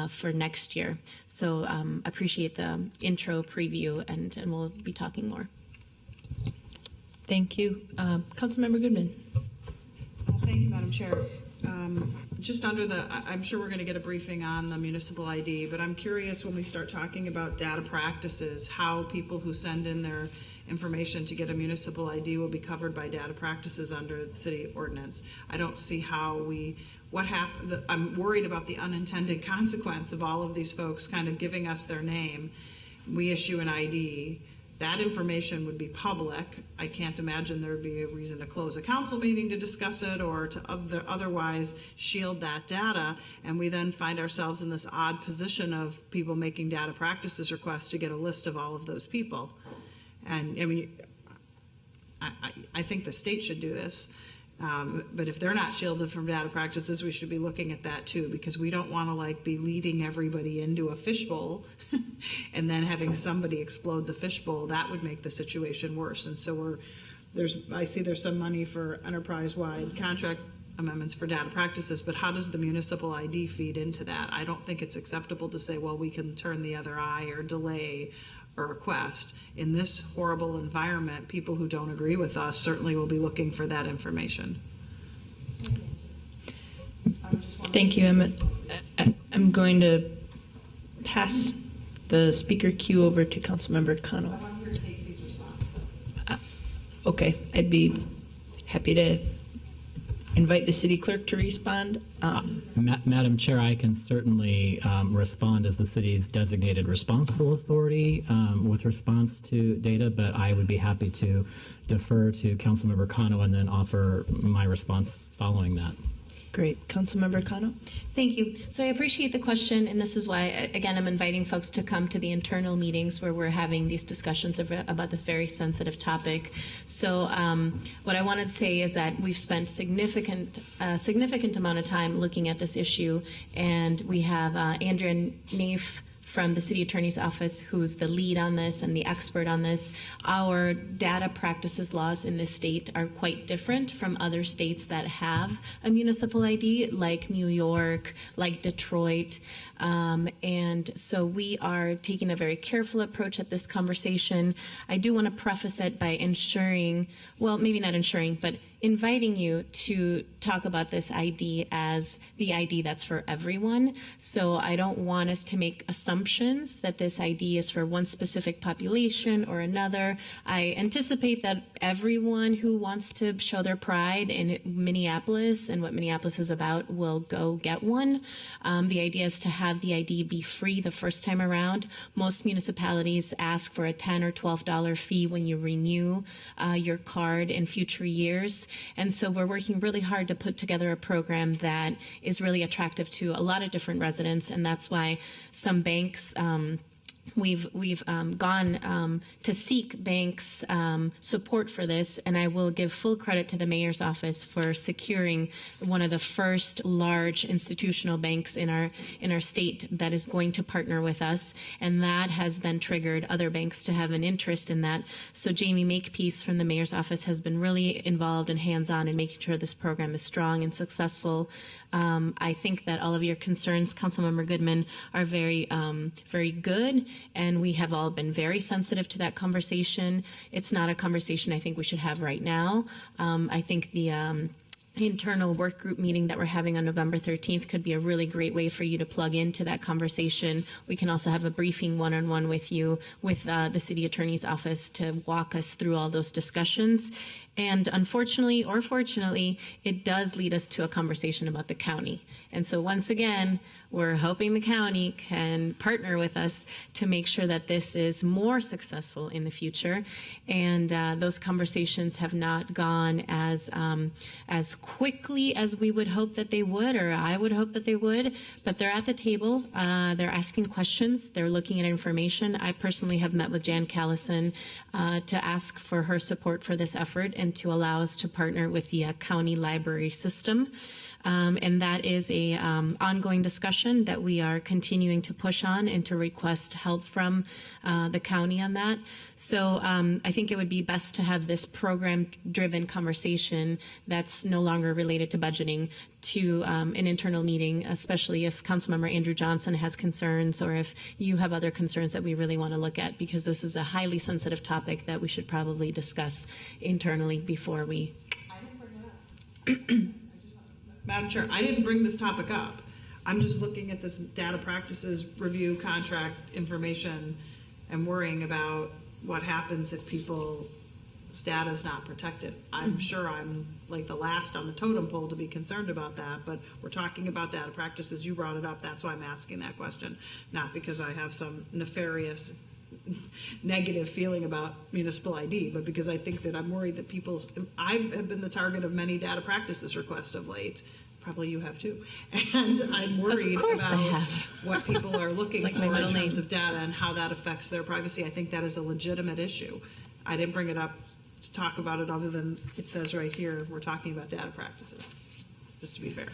for next year. So appreciate the intro preview, and we'll be talking more. Thank you. Councilmember Goodman. Thank you, Madam Chair. Just under the, I'm sure we're going to get a briefing on the municipal ID, but I'm curious when we start talking about data practices, how people who send in their information to get a municipal ID will be covered by data practices under the city ordinance. I don't see how I'm worried about the unintended consequence of all of these folks kind of giving us their name. We issue an ID. That information would be public. I can't imagine there would be a reason to close a council meeting to discuss it or to otherwise shield that data. And we then find ourselves in this odd position of people making data practices requests to get a list of all of those people. And I mean, I think the state should do this. But if they're not shielded from data practices, we should be looking at that too, because we don't want to be leading everybody into a fishbowl and then having somebody explode the fishbowl. That would make the situation worse. And so I see there's some money for enterprise-wide contract amendments for data practices, but how does the municipal ID feed into that? I don't think it's acceptable to say, well, we can turn the other eye or delay or request. In this horrible environment, people who don't agree with us certainly will be looking for that information. Thank you, Emmett. I'm going to pass the speaker queue over to Councilmember Cano. I want to hear Casey's response. Okay, I'd be happy to invite the city clerk to respond. Madam Chair, I can certainly respond as the city's designated responsible authority with response to data, but I would be happy to defer to Councilmember Cano and then offer my response following that. Great. Councilmember Cano? Thank you. So I appreciate the question, and this is why, again, I'm inviting folks to come to the internal meetings where we're having these discussions about this very sensitive topic. So what I want to say is that we've spent significant amount of time looking at this issue, and we have Andrea Naif from the City Attorney's Office, who's the lead on this and the expert on this. Our data practices laws in this state are quite different from other states that have a municipal ID, like New York, like Detroit. And so we are taking a very careful approach at this conversation. I do want to preface it by ensuring, well, maybe not ensuring, but inviting you to talk about this ID as the ID that's for everyone. So I don't want us to make assumptions that this ID is for one specific population or another. I anticipate that everyone who wants to show their pride in Minneapolis and what Minneapolis is about will go get one. The idea is to have the ID be free the first time around. Most municipalities ask for a $10 or $12 fee when you renew your card in future years. And so we're working really hard to put together a program that is really attractive to a lot of different residents, and that's why some banks we've gone to seek banks' support for this, and I will give full credit to the mayor's office for securing one of the first large institutional banks in our state that is going to partner with us, and that has then triggered other banks to have an interest in that. So Jamie Makepeace from the mayor's office has been really involved and hands-on in making sure this program is strong and successful. I think that all of your concerns, Councilmember Goodman, are very, very good, and we have all been very sensitive to that conversation. It's not a conversation I think we should have right now. I think internal work group meeting that we're having on November 13th could be a really great way for you to plug into that conversation. We can also have a briefing one-on-one with you with the city attorney's office to walk us through all those discussions. And unfortunately or fortunately, it does lead us to a conversation about the county. And so once again, we're hoping the county can partner with us to make sure that this is more successful in the future. And those conversations have not gone as quickly as we would hope that they would, or I would hope that they would, but they're at the table. They're asking questions. They're looking at information. I personally have met with Jan Callison to ask for her support for this effort and to allow us to partner with the county library system. And that is a ongoing discussion that we are continuing to push on and to request help from the county on that. So I think it would be best to have this program-driven conversation that's no longer related to budgeting to an internal meeting, especially if Councilmember Andrew Johnson has concerns or if you have other concerns that we really want to look at, because this is a highly sensitive topic that we should probably discuss internally before we. Madam Chair, I didn't bring this topic up. I'm just looking at this data practices review contract information and worrying about what happens if people's data is not protected. I'm sure I'm like the last on the totem pole to be concerned about that, but we're talking about data practices. You brought it up. That's why I'm asking that question, not because I have some nefarious negative feeling about municipal ID, but because I think that I'm worried that I have been the target of many data practices requests of late. Probably you have too. And I'm worried about what people are looking for in terms of data and how that affects their privacy. I think that is a legitimate issue. I didn't bring it up to talk about it other than it says right here, we're talking about data practices, just to be fair.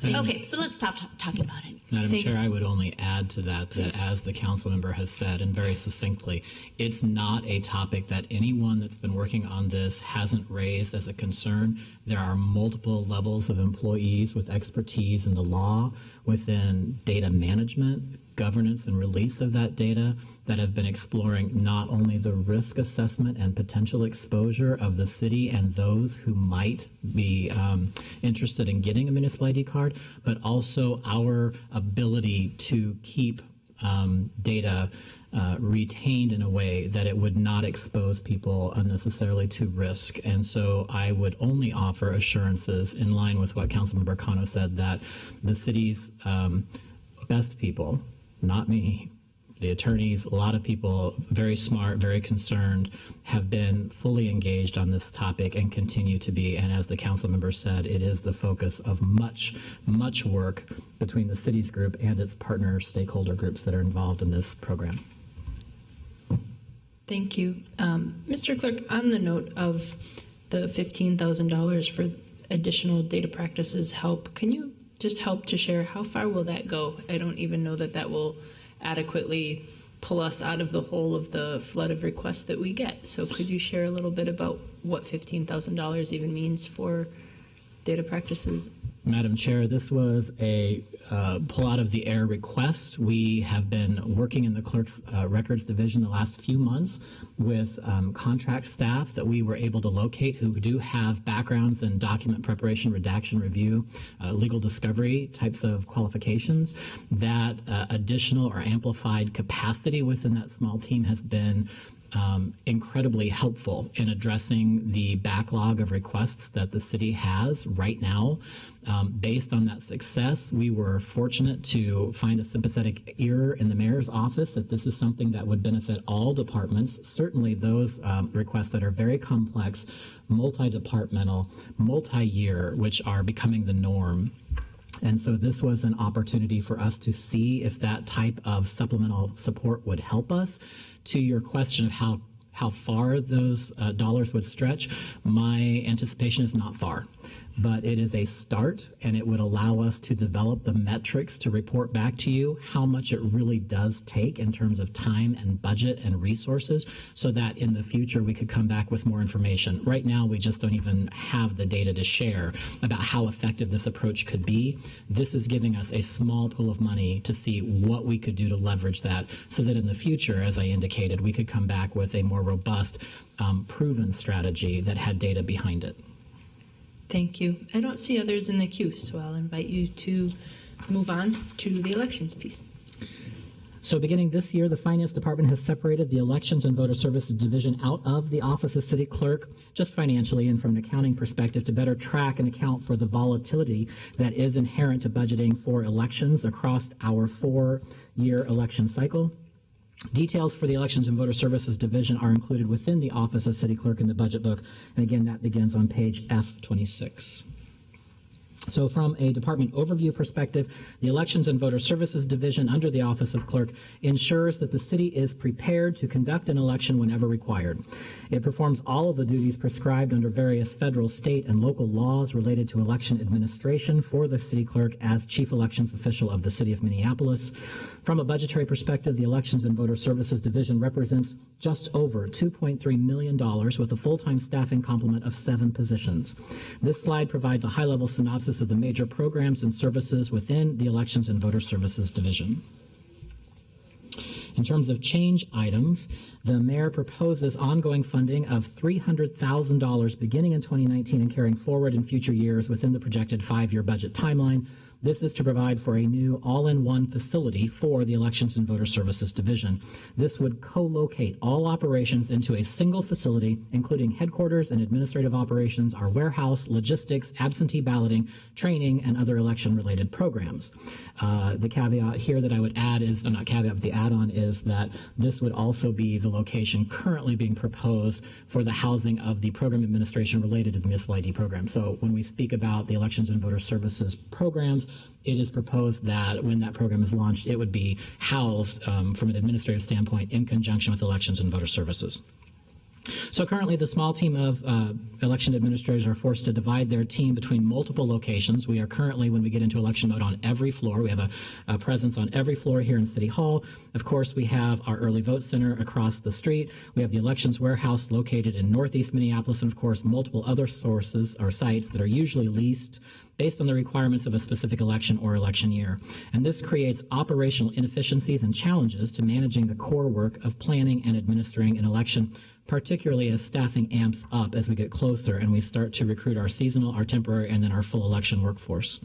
Okay, so let's stop talking about it. Madam Chair, I would only add to that, that as the council member has said, and very succinctly, it's not a topic that anyone that's been working on this hasn't raised as a concern. There are multiple levels of employees with expertise in the law, within data management, governance and release of that data, that have been exploring not only the risk assessment and potential exposure of the city and those who might be interested in getting a municipal ID card, but also our ability to keep data retained in a way that it would not expose people unnecessarily to risk. And so I would only offer assurances in line with what Councilmember Cano said, that the city's best people, not me, the attorneys, a lot of people, very smart, very concerned, have been fully engaged on this topic and continue to be. And as the council member said, it is the focus of much, much work between the city's group and its partner stakeholder groups that are involved in this program. Thank you. Mr. Clerk, on the note of the $15,000 for additional data practices help, can you just help to share how far will that go? I don't even know that will adequately pull us out of the hole of the flood of requests that we get. So could you share a little bit about what $15,000 even means for data practices? Madam Chair, this was a pull out of the air request. We have been working in the Clerk's Records Division the last few months with contract staff that we were able to locate who do have backgrounds in document preparation, redaction, review, legal discovery types of qualifications. That additional or amplified capacity within that small team has been incredibly helpful in addressing the backlog of requests that the city has right now. Based on that success, we were fortunate to find a sympathetic ear in the mayor's office that this is something that would benefit all departments, certainly those requests that are very complex, multi-departmental, multi-year, which are becoming the norm. And so this was an opportunity for us to see if that type of supplemental support would help us. To your question of how far those dollars would stretch, my anticipation is not far, but it is a start, and it would allow us to develop the metrics to report back to you how much it really does take in terms of time and budget and resources, so that in the future we could come back with more information. Right now, we just don't even have the data to share about how effective this approach could be. This is giving us a small pool of money to see what we could do to leverage that, so that in the future, as I indicated, we could come back with a more robust, proven strategy that had data behind it. Thank you. I don't see others in the queue, so I'll invite you to move on to the elections piece. So beginning this year, the Finance Department has separated the Elections and Voter Services Division out of the Office of City Clerk, just financially and from an accounting perspective, to better track and account for the volatility that is inherent to budgeting for elections across our 4-year election cycle. Details for the Elections and Voter Services Division are included within the Office of City Clerk in the budget book, and again, that begins on page F26. So from a department overview perspective, the Elections and Voter Services Division under the Office of Clerk ensures that the city is prepared to conduct an election whenever required. It performs all of the duties prescribed under various federal, state, and local laws related to election administration for the city clerk as chief elections official of the city of Minneapolis. From a budgetary perspective, the Elections and Voter Services Division represents just over $2.3 million with a full-time staffing complement of 7 positions. This slide provides a high-level synopsis of the major programs and services within the Elections and Voter Services Division. In terms of change items, the mayor proposes ongoing funding of $300,000 beginning in 2019 and carrying forward in future years within the projected 5-year budget timeline. This is to provide for a new all-in-one facility for the Elections and Voter Services Division. This would co-locate all operations into a single facility, including headquarters and administrative operations, our warehouse, logistics, absentee balloting, training, and other election-related programs. The caveat here that I would add is, not caveat, but the add-on is that this would also be the location currently being proposed for the housing of the program administration related to the Municipal ID program. So when we speak about the Elections and Voter Services programs, it is proposed that when that program is launched, it would be housed from an administrative standpoint in conjunction with Elections and Voter Services. So currently, the small team of election administrators are forced to divide their team between multiple locations. We are currently, when we get into election mode, on every floor. We have a presence on every floor here in City Hall. Of course, we have our early vote center across the street. We have the elections warehouse located in Northeast Minneapolis, and of course, multiple other sources or sites that are usually leased based on the requirements of a specific election or election year. And this creates operational inefficiencies and challenges to managing the core work of planning and administering an election, particularly as staffing amps up as we get closer and we start to recruit our seasonal, our temporary, and then our full election workforce.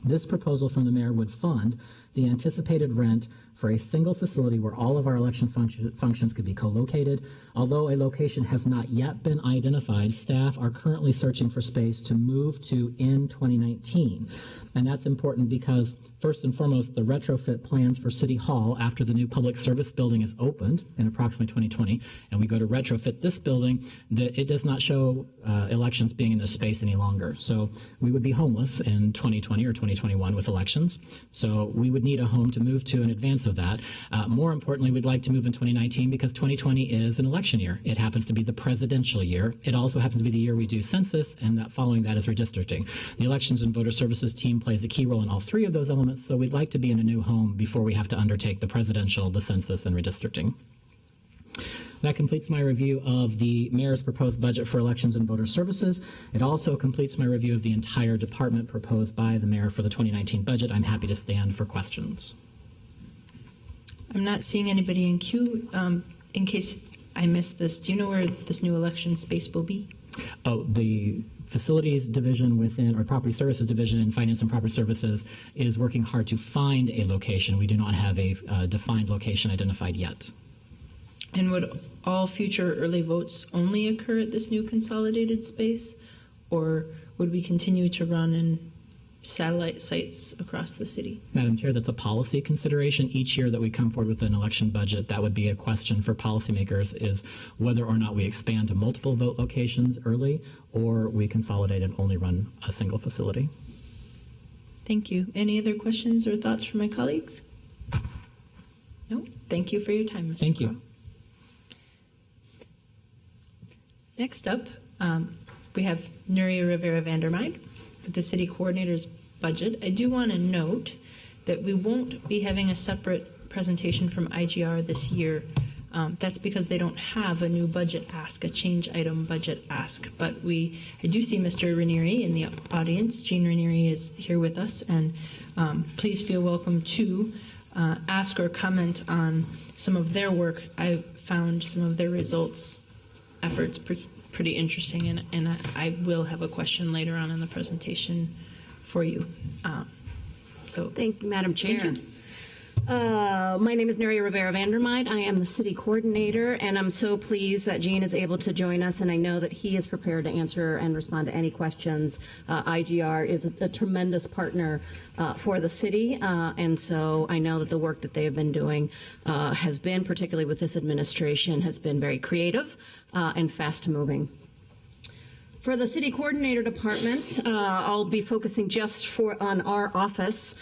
This proposal from the mayor would fund the anticipated rent for a single facility where all of our election functions could be co-located. Although a location has not yet been identified, staff are currently searching for space to move to in 2019. And that's important because, first and foremost, the retrofit plans for City Hall after the new public service building is opened in approximately 2020, and we go to retrofit this building, it does not show elections being in this space any longer. So we would be homeless in 2020 or 2021 with elections. So we would need a home to move to in advance of that. More importantly, we'd like to move in 2019 because 2020 is an election year. It happens to be the presidential year. It also happens to be the year we do census, and that following that is redistricting. The Elections and Voter Services team plays a key role in all 3 of those elements, so we'd like to be in a new home before we have to undertake the presidential, the census, and redistricting. That completes my review of the mayor's proposed budget for Elections and Voter Services. It also completes my review of the entire department proposed by the mayor for the 2019 budget. I'm happy to stand for questions. I'm not seeing anybody in queue. In case I missed this, do you know where this new election space will be? Oh, the Facilities Division within, or Property Services Division in Finance and Property Services is working hard to find a location. We do not have a defined location identified yet. And would all future early votes only occur at this new consolidated space? Or would we continue to run in satellite sites across the city? Madam Chair, that's a policy consideration. Each year that we come forward with an election budget, that would be a question for policymakers, is whether or not we expand to multiple vote locations early or we consolidate and only run a single facility. Thank you. Any other questions or thoughts from my colleagues? No? Thank you for your time, Mr. Thank you. Next up, we have Nuria Rivera-Vandermeide with the city coordinator's budget. I do want to note that we won't be having a separate presentation from IGR this year. That's because they don't have a new budget ask, a change item budget ask. But I do see Mr. Ranieri in the audience. Jean Ranieri is here with us, and please feel welcome to ask or comment on some of their work. I found some of their results efforts pretty interesting, and I will have a question later on in the presentation for you. So Thank you, Madam Chair. Thank you. My name is Neri Rivera Vandermeid. I am the city coordinator, and I'm so pleased that Gene is able to join us, and I know that he is prepared to answer and respond to any questions. IGR is a tremendous partner for the city, and so I know that the work that they have been doing has been, particularly with this administration, has been very creative and fast-moving. For the city coordinator department, I'll be focusing just on our office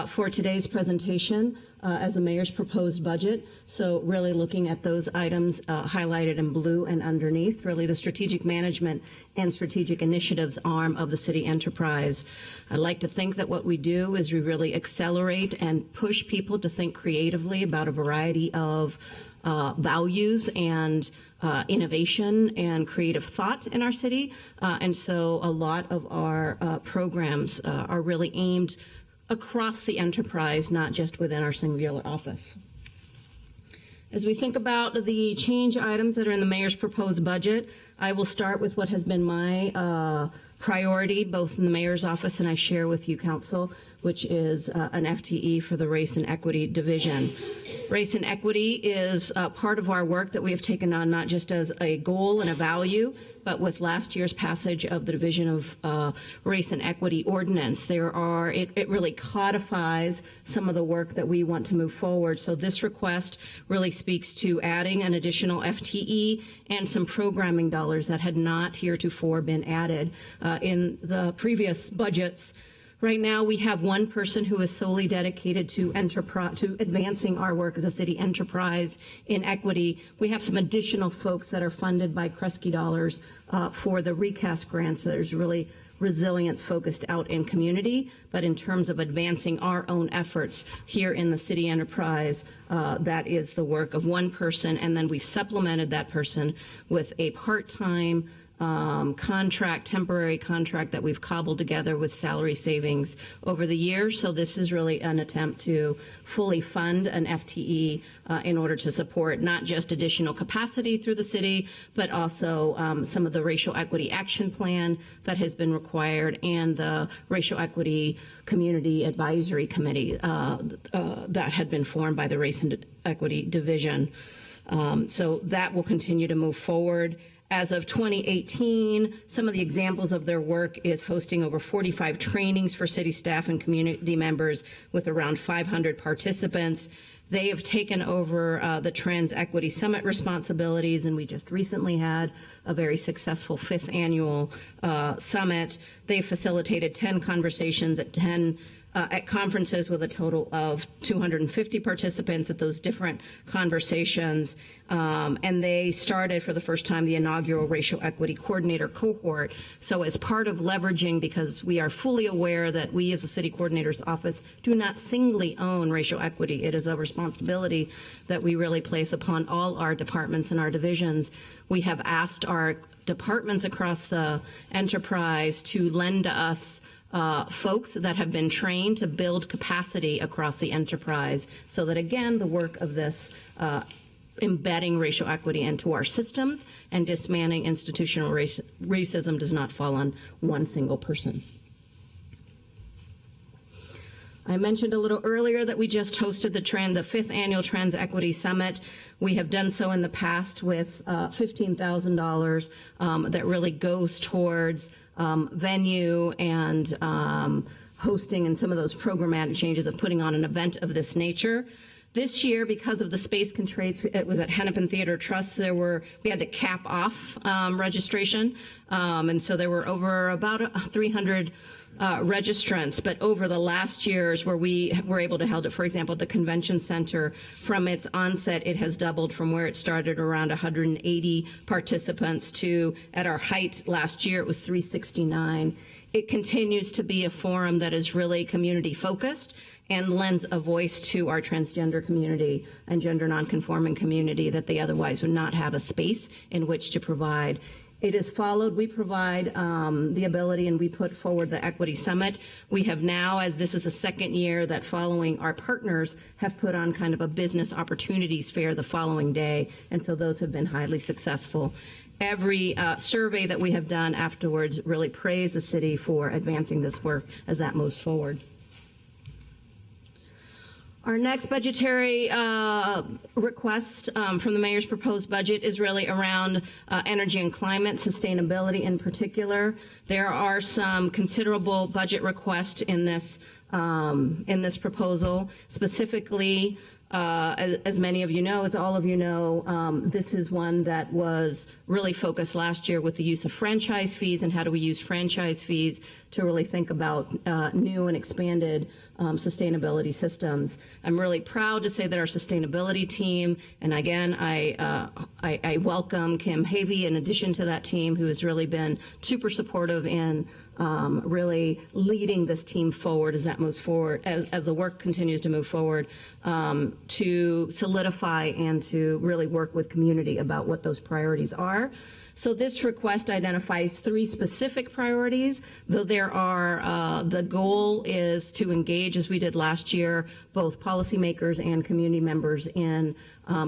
for today's presentation as the mayor's proposed budget. So really looking at those items highlighted in blue and underneath, really the strategic management and strategic initiatives arm of the city enterprise. I like to think that what we do is we really accelerate and push people to think creatively about a variety of values and innovation and creative thought in our city. And so a lot of our programs are really aimed across the enterprise, not just within our singular office. As we think about the change items that are in the mayor's proposed budget, I will start with what has been my priority, both in the mayor's office and I share with you, council, which is an FTE for the Race and Equity Division. Race and equity is part of our work that we have taken on not just as a goal and a value, but with last year's passage of the Division of Race and Equity Ordinance. It really codifies some of the work that we want to move forward. So this request really speaks to adding an additional FTE and some programming dollars that had not heretofore been added in the previous budgets. Right now, we have one person who is solely dedicated to advancing our work as a city enterprise in equity. We have some additional folks that are funded by Kresge dollars for the recast grants. So there's really resilience focused out in community, but in terms of advancing our own efforts here in the city enterprise, that is the work of one person, and then we've supplemented that person with a part-time temporary contract that we've cobbled together with salary savings over the years. So this is really an attempt to fully fund an FTE in order to support not just additional capacity through the city, but also some of the racial equity action plan that has been required and the racial equity community advisory committee that had been formed by the Race and Equity Division. So that will continue to move forward. As of 2018, some of the examples of their work is hosting over 45 trainings for city staff and community members with around 500 participants. They have taken over the Trans Equity Summit responsibilities, and we just recently had a very successful 5th annual summit. They facilitated 10 conversations at conferences with a total of 250 participants at those different conversations. And they started for the first time the inaugural Racial Equity Coordinator cohort. So as part of leveraging, because we are fully aware that we as a city coordinator's office do not singly own racial equity, it is a responsibility that we really place upon all our departments and our divisions. We have asked our departments across the enterprise to lend to us folks that have been trained to build capacity across the enterprise so that, again, the work of this embedding racial equity into our systems and dismantling institutional racism does not fall on one single person. I mentioned a little earlier that we just hosted the 5th annual Trans Equity Summit. We have done so in the past with $15,000 that really goes towards venue and hosting and some of those programmatic changes of putting on an event of this nature. This year, because of the space constraints, it was at Hennepin Theater Trust. We had to cap off registration, and so there were over about 300 registrants. But over the last years, where we were able to hold it, for example, the convention center, from its onset, it has doubled from where it started around 180 participants to, at our height last year, it was 369. It continues to be a forum that is really community focused and lends a voice to our transgender community and gender nonconforming community that they otherwise would not have a space in which to provide. It is followed, we provide the ability, and we put forward the Equity Summit. We have now, as this is the second year that following our partners have put on kind of a business opportunities fair the following day, and so those have been highly successful. every survey that we have done afterwards really praise the city for advancing this work as that moves forward. Our next budgetary request from the mayor's proposed budget is really around energy and climate sustainability in particular. There are some considerable budget requests in this proposal. Specifically, as many of you know, as all of you know, this is one that was really focused last year with the use of franchise fees and how do we use franchise fees to really think about new and expanded sustainability systems. I'm really proud to say that our sustainability team, and again, I welcome Kim Havey in addition to that team, who has really been super supportive in really leading this team forward as that moves forward, as the work continues to move forward, to solidify and to really work with community about what those priorities are. So this request identifies 3 specific priorities, though there are, the goal is to engage, as we did last year, both policymakers and community members in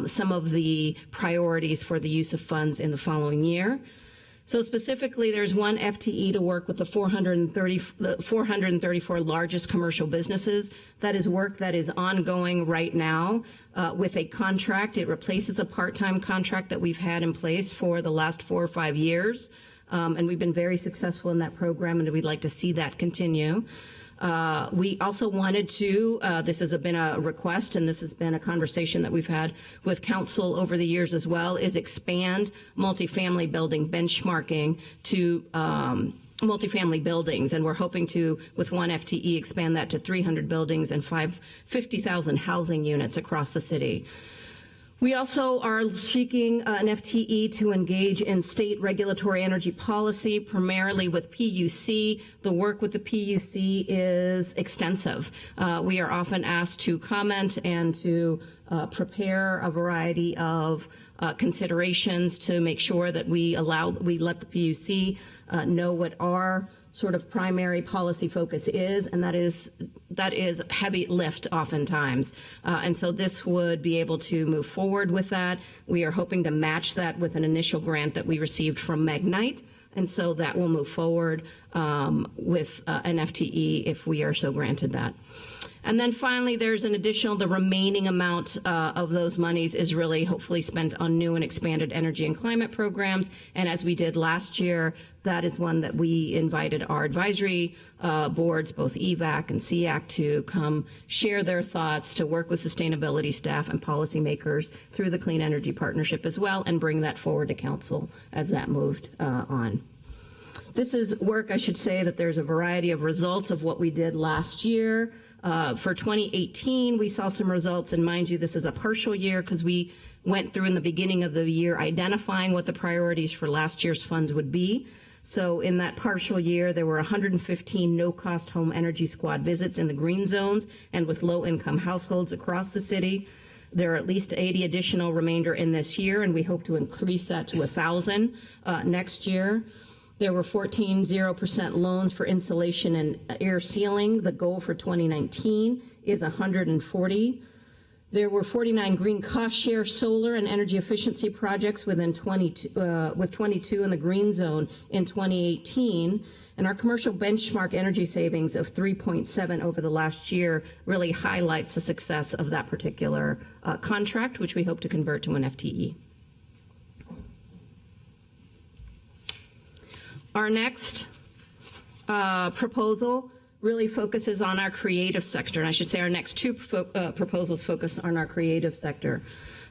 some of the priorities for the use of funds in the following year. So specifically, there's one FTE to work with the 434 largest commercial businesses. That is work that is ongoing right now with a contract. It replaces a part-time contract that we've had in place for the last 4 or 5 years. And we've been very successful in that program, and we'd like to see that continue. We also wanted to, this has been a request and this has been a conversation that we've had with council over the years as well, is expand multifamily building benchmarking to multifamily buildings. And we're hoping to, with 1 FTE, expand that to 300 buildings and 50,000 housing units across the city. We also are seeking an FTE to engage in state regulatory energy policy, primarily with PUC. The work with the PUC is extensive. We are often asked to comment and to prepare a variety of considerations to make sure that we let the PUC know what our sort of primary policy focus is, and that is heavy lift oftentimes. And so this would be able to move forward with that. We are hoping to match that with an initial grant that we received from Magnite, and so that will move forward with an FTE if we are so granted that. And then finally, there's an additional, the remaining amount of those monies is really hopefully spent on new and expanded energy and climate programs. And as we did last year, that is one that we invited our advisory boards, both EVAC and SEAC, to come share their thoughts, to work with sustainability staff and policymakers through the Clean Energy Partnership as well, and bring that forward to council as that moved on. This is work, I should say, that there's a variety of results of what we did last year. For 2018, we saw some results, and mind you, this is a partial year because we went through in the beginning of the year identifying what the priorities for last year's funds would be. So in that partial year, there were 115 no-cost home energy squad visits in the green zones and with low-income households across the city. There are at least 80 additional remainder in this year, and we hope to increase that to 1,000 next year. There were 14 0% loans for insulation and air sealing. The goal for 2019 is 140. There were 49 green cost share solar and energy efficiency projects with 22 in the green zone in 2018. And our commercial benchmark energy savings of 3.7 over the last year really highlights the success of that particular contract, which we hope to convert to an FTE. Our next proposal really focuses on our creative sector, and I should say our next 2 proposals focus on our creative sector.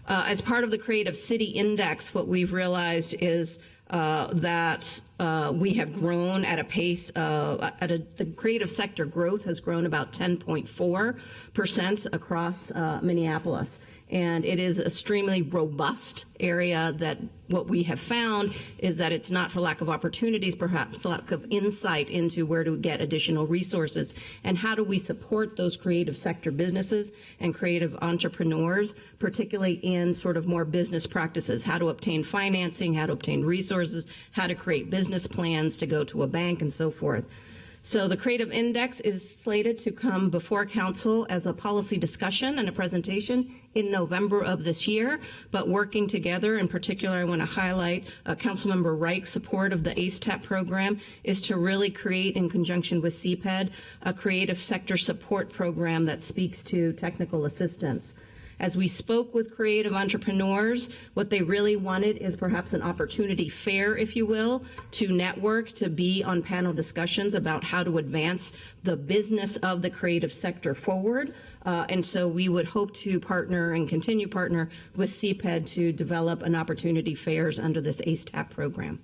As part of the Creative City Index, what we've realized is that we have grown at a pace the creative sector growth has grown about 10.4% across Minneapolis. And it is an extremely robust area that what we have found is that it's not for lack of opportunities, perhaps lack of insight into where to get additional resources and how do we support those creative sector businesses and creative entrepreneurs, particularly in sort of more business practices, how to obtain financing, how to obtain resources, how to create business plans to go to a bank and so forth. So the Creative Index is slated to come before council as a policy discussion and a presentation in November of this year. But working together, in particular, I want to highlight Councilmember Reich's support of the ACE-TAP program is to really create, in conjunction with CPED, a creative sector support program that speaks to technical assistance. As we spoke with creative entrepreneurs, what they really wanted is perhaps an opportunity fair, if you will, to network, to be on panel discussions about how to advance the business of the creative sector forward. And so we would hope to partner and continue partner with CPED to develop an opportunity fairs under this ACE-TAP program.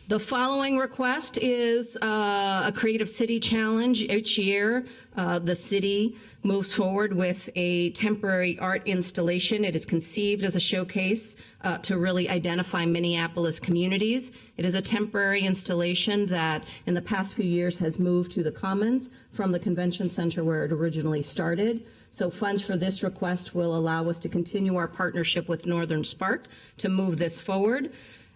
The following request is a Creative City Challenge. Each year, the city moves forward with a temporary art installation. It is conceived as a showcase to really identify Minneapolis communities. It is a temporary installation that in the past few years has moved to the Commons from the Convention Center where it originally started. So funds for this request will allow us to continue our partnership with Northern Spark to move this forward.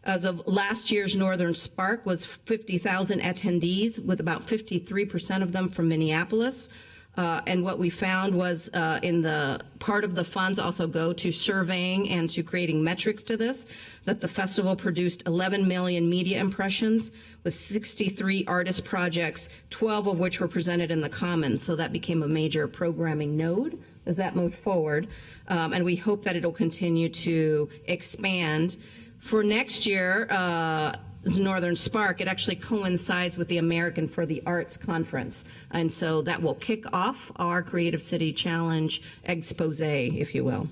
As of last year's Northern Spark was 50,000 attendees, with about 53% of them from Minneapolis. And what we found was in the part of the funds also go to surveying and to creating metrics to this, that the festival produced 11 million media impressions with 63 artist projects, 12 of which were presented in the Commons. So that became a major programming node as that moved forward. And we hope that it'll continue to expand. For next year, Northern Spark, it actually coincides with the American for the Arts Conference. And so that will kick off our Creative City Challenge expose, if you will.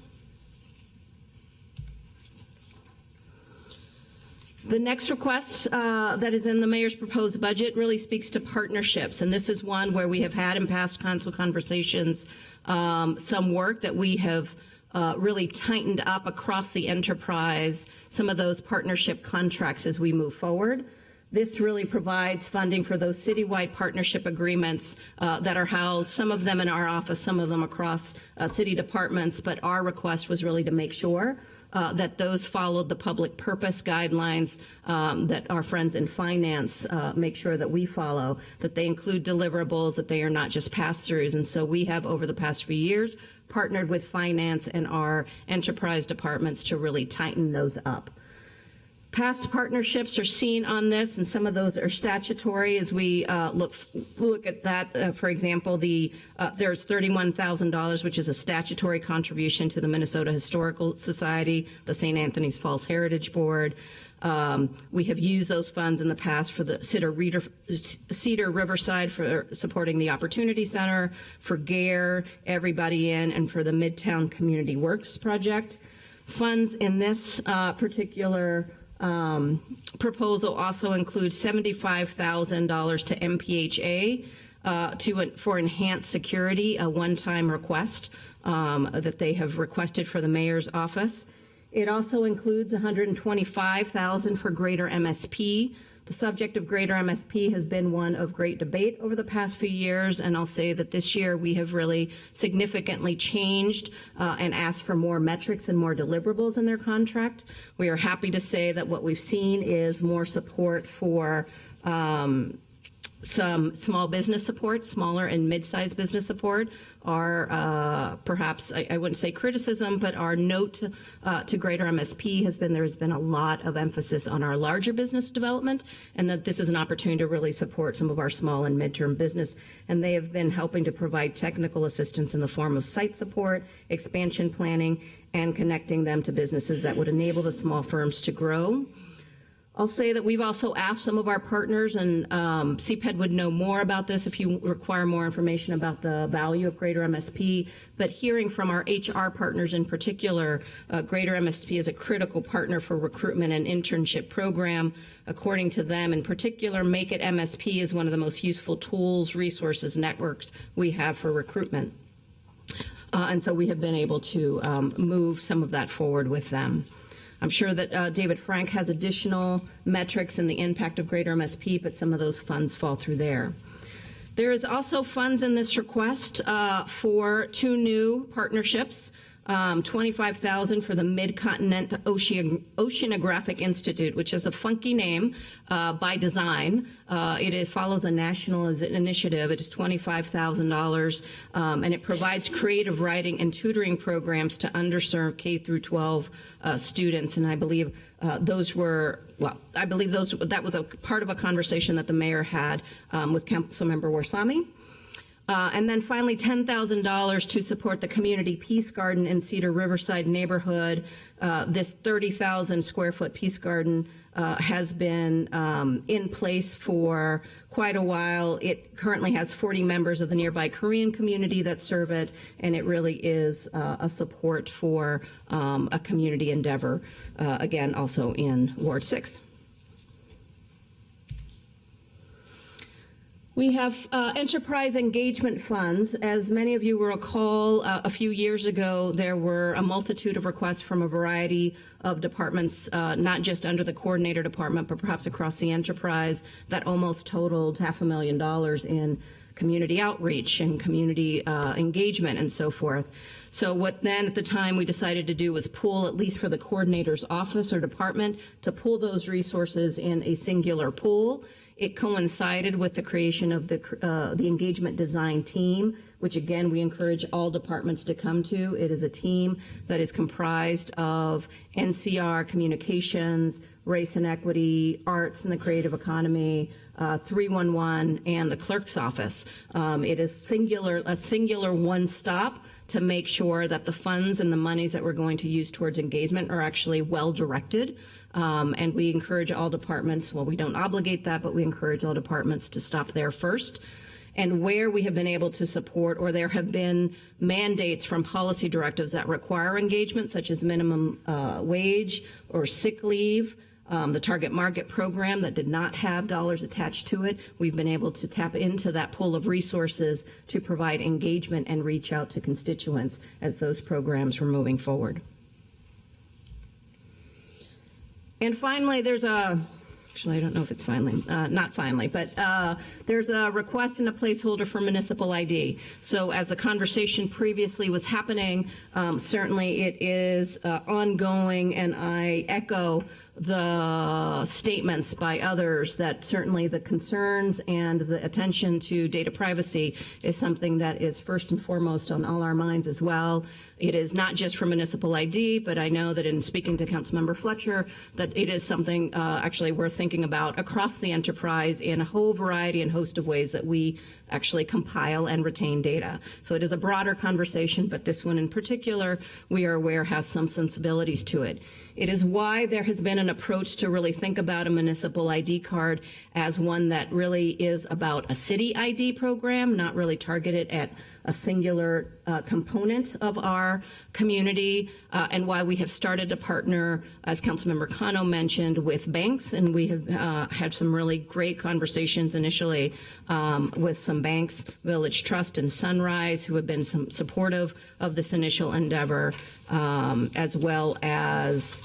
The next request that is in the mayor's proposed budget really speaks to partnerships. And this is one where we have had in past council conversations some work that we have really tightened up across the enterprise, some of those partnership contracts as we move forward. This really provides funding for those citywide partnership agreements that are housed, some of them in our office, some of them across city departments, but our request was really to make sure that those followed the public purpose guidelines that our friends in finance make sure that we follow, that they include deliverables, that they are not just pass-throughs. And so we have, over the past few years, partnered with finance and our enterprise departments to really tighten those up. Past partnerships are seen on this, and some of those are statutory. As we look at that, for example, there's $31,000, which is a statutory contribution to the Minnesota Historical Society, the St. Anthony's Falls Heritage Board. We have used those funds in the past for the Cedar Riverside for supporting the Opportunity Center, for GARE, Everybody In, and for the Midtown Community Works project. Funds in this particular proposal also include $75,000 to MPHA for enhanced security, a one-time request that they have requested for the mayor's office. It also includes $125,000 for Greater MSP. The subject of Greater MSP has been one of great debate over the past few years, and I'll say that this year we have really significantly changed and asked for more metrics and more deliverables in their contract. We are happy to say that what we've seen is more support for some small business support, smaller and mid-sized business support. Our perhaps, I wouldn't say criticism, but our note to Greater MSP has been there's been a lot of emphasis on our larger business development, and that this is an opportunity to really support some of our small and mid-term business. And they have been helping to provide technical assistance in the form of site support, expansion planning, and connecting them to businesses that would enable the small firms to grow. I'll say that we've also asked some of our partners, and CPED would know more about this if you require more information about the value of Greater MSP, but hearing from our HR partners in particular, Greater MSP is a critical partner for recruitment and internship program. According to them in particular, Make It MSP is one of the most useful tools, resources, networks we have for recruitment. And so we have been able to move some of that forward with them. I'm sure that David Frank has additional metrics in the impact of Greater MSP, but some of those funds fall through there. There is also funds in this request for two new partnerships. $25,000 for the Mid-Continent Oceanographic Institute, which is a funky name by design. It follows a national initiative. It is $25,000, and it provides creative writing and tutoring programs to underserved K through 12 students. And I believe that was a part of a conversation that the mayor had with Councilmember Warsame. And then finally, $10,000 to support the Community Peace Garden in Cedar Riverside neighborhood. This 30,000 square foot Peace Garden has been in place for quite a while. It currently has 40 members of the nearby Korean community that serve it, and it really is a support for a community endeavor, again, also in Ward 6. We have enterprise engagement funds. As many of you will recall, a few years ago, there were a multitude of requests from a variety of departments, not just under the coordinator department, but perhaps across the enterprise, that almost totaled $500,000 in community outreach and community engagement and so forth. So what then at the time we decided to do was pool, at least for the coordinator's office or department, to pool those resources in a singular pool. It coincided with the creation of the engagement design team, which again, we encourage all departments to come to. It is a team that is comprised of NCR, communications, race and equity, arts and the creative economy, 311, and the clerk's office. It is a singular one-stop to make sure that the funds and the monies that we're going to use towards engagement are actually well-directed. And we encourage all departments, well, we don't obligate that, but we encourage all departments to stop there first. And where we have been able to support, or there have been mandates from policy directives that require engagement, such as minimum wage or sick leave, the target market program that did not have dollars attached to it, we've been able to tap into that pool of resources to provide engagement and reach out to constituents as those programs were moving forward. And finally, actually, I don't know if it's finally, not finally, but there's a request and a placeholder for municipal ID. So as the conversation previously was happening, certainly it is ongoing, and I echo the statements by others that certainly the concerns and the attention to data privacy is something that is first and foremost on all our minds as well. It is not just for municipal ID, but I know that in speaking to Councilmember Fletcher, that it is something actually we're thinking about across the enterprise in a whole variety and host of ways that we actually compile and retain data. So it is a broader conversation, but this one in particular, we are aware has some sensibilities to it. It is why there has been an approach to really think about a municipal ID card as one that really is about a city ID program, not really targeted at a singular component of our community, and why we have started to partner, as Councilmember Cano mentioned, with banks, and we have had some really great conversations initially with some banks, Village Trust and Sunrise, who have been some supportive of this initial endeavor, as well as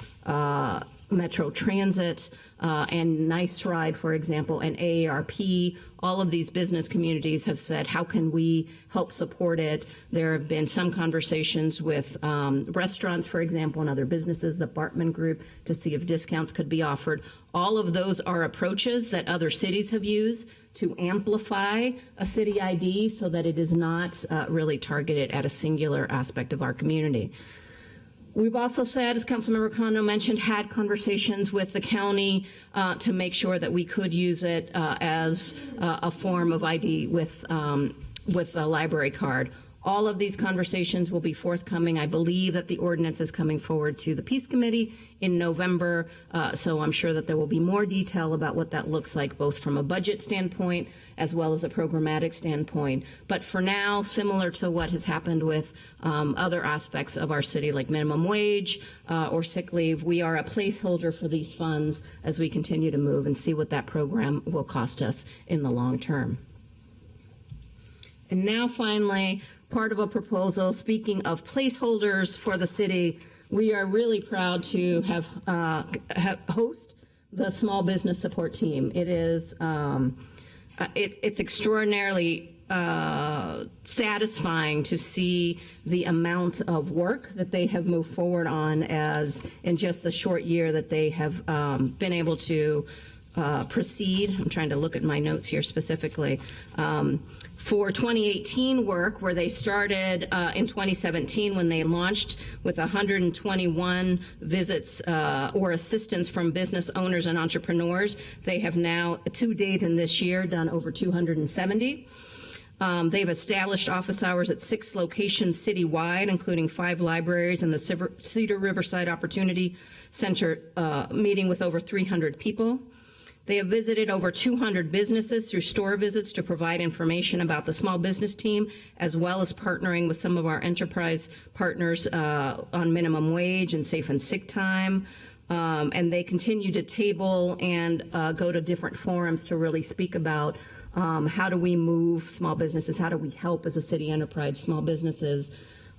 Metro Transit and Nice Ride, for example, and AARP. All of these business communities have said, how can we help support it? There have been some conversations with restaurants, for example, and other businesses, the Bartman Group, to see if discounts could be offered. All of those are approaches that other cities have used to amplify a city ID so that it is not really targeted at a singular aspect of our community. We've also said, as Councilmember Cano mentioned, had conversations with the county to make sure that we could use it as a form of ID with a library card. All of these conversations will be forthcoming. I believe that the ordinance is coming forward to the Peace Committee in November, so I'm sure that there will be more detail about what that looks like, both from a budget standpoint as well as a programmatic standpoint. But for now, similar to what has happened with other aspects of our city, like minimum wage or sick leave, we are a placeholder for these funds as we continue to move and see what that program will cost us in the long term. And now finally, part of a proposal, speaking of placeholders for the city, we are really proud to have host the small business support team. It is it's extraordinarily satisfying to see the amount of work that they have moved forward on as in just the short year that they have been able to proceed. I'm trying to look at my notes here specifically. For 2018 work, where they started in 2017 when they launched with 121 visits or assistance from business owners and entrepreneurs, they have now, to date in this year, done over 270. They've established office hours at 6 locations citywide, including 5 libraries and the Cedar Riverside Opportunity Center, meeting with over 300 people. They have visited over 200 businesses through store visits to provide information about the small business team, as well as partnering with some of our enterprise partners on minimum wage and safe and sick time. And they continue to table and go to different forums to really speak about how do we move small businesses, how do we help as a city enterprise small businesses.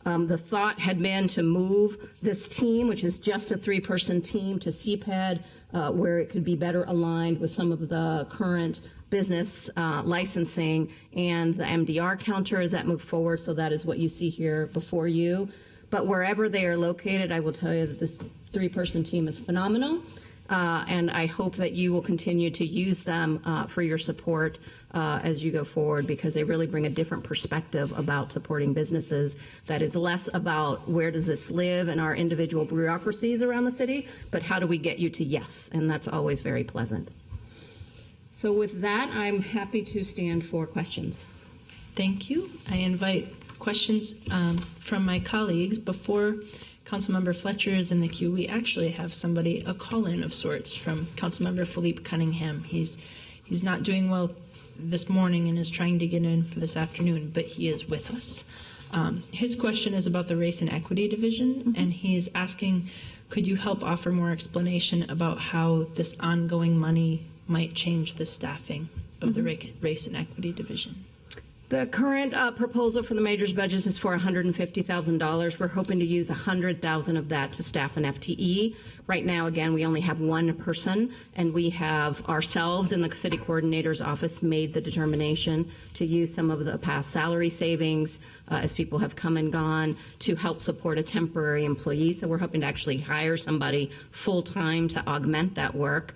The thought had been to move this team, which is just a 3-person team, to CPED, where it could be better aligned with some of the current business licensing and the MDR counter as that moved forward. So that is what you see here before you. But wherever they are located, I will tell you that this 3-person team is phenomenal. And I hope that you will continue to use them for your support as you go forward, because they really bring a different perspective about supporting businesses that is less about where does this live in our individual bureaucracies around the city, but how do we get you to yes, and that's always very pleasant. So with that, I'm happy to stand for questions. Thank you. I invite questions from my colleagues. Before Councilmember Fletcher is in the queue, we actually have somebody, a call-in of sorts from Councilmember Philippe Cunningham. He's not doing well this morning and is trying to get in for this afternoon, but he is with us. His question is about the Race and Equity Division, and he's asking, could you help offer more explanation about how this ongoing money might change the staffing of the Race and Equity Division? The current proposal for the mayor's budget is for $150,000. We're hoping to use $100,000 of that to staff an FTE. Right now, again, we only have 1 person, and we have ourselves in the city coordinator's office made the determination to use some of the past salary savings as people have come and gone to help support a temporary employee. So we're hoping to actually hire somebody full-time to augment that work.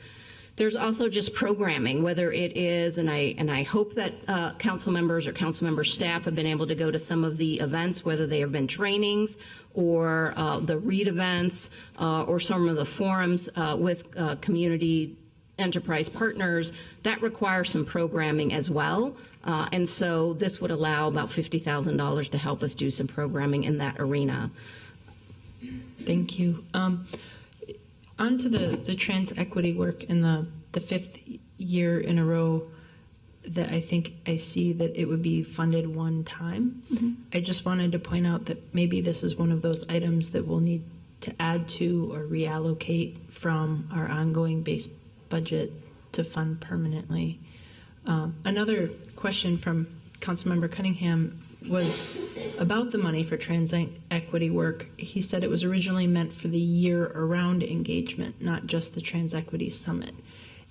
There's also just programming, whether it is, and I hope that council members or council member staff have been able to go to some of the events, whether they have been trainings or the READ events or some of the forums with community enterprise partners that require some programming as well. And so this would allow about $50,000 to help us do some programming in that arena. Thank you. On to the trans equity work in the 5th year in a row that I think I see that it would be funded one time. I just wanted to point out that maybe this is one of those items that we'll need to add to or reallocate from our ongoing base budget to fund permanently. Another question from Councilmember Cunningham was about the money for trans equity work. He said it was originally meant for the year-around engagement, not just the Trans Equity Summit.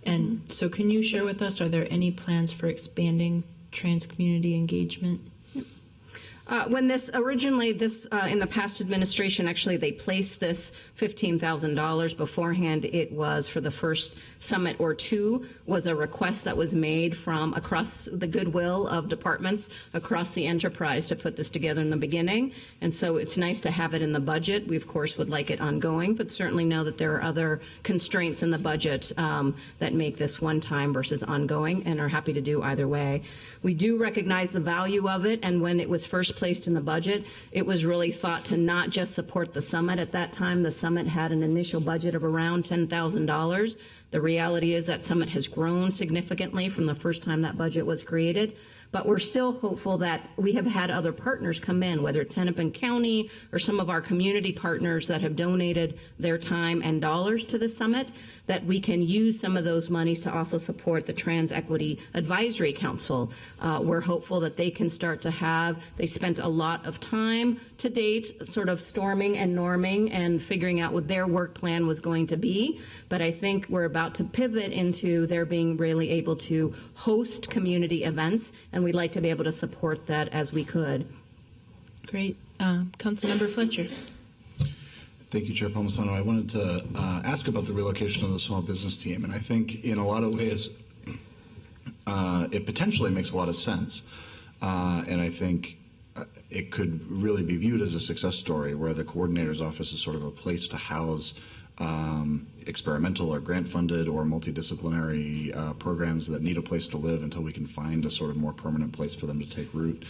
And so can you share with us, are there any plans for expanding trans community engagement? When this originally, in the past administration, actually they placed this $15,000 beforehand. It was for the first summit or two, was a request that was made from across the goodwill of departments across the enterprise to put this together in the beginning. And so it's nice to have it in the budget. We of course would like it ongoing, but certainly know that there are other constraints in the budget that make this one time versus ongoing, and are happy to do either way. We do recognize the value of it, and when it was first placed in the budget, it was really thought to not just support the summit at that time. The summit had an initial budget of around $10,000. The reality is that summit has grown significantly from the first time that budget was created. But we're still hopeful that we have had other partners come in, whether it's Hennepin County or some of our community partners that have donated their time and dollars to the summit, that we can use some of those monies to also support the Trans Equity Advisory Council. We're hopeful that they can start to they spent a lot of time to date sort of storming and norming and figuring out what their work plan was going to be. But I think we're about to pivot into their being really able to host community events, and we'd like to be able to support that as we could. Great. Councilmember Fletcher. Thank you, Chair Palmisano. I wanted to ask about the relocation of the small business team, and I think in a lot of ways it potentially makes a lot of sense, and I think it could really be viewed as a success story where the coordinator's office is sort of a place to house experimental or grant-funded or multidisciplinary programs that need a place to live until we can find a sort of more permanent place for them to take root.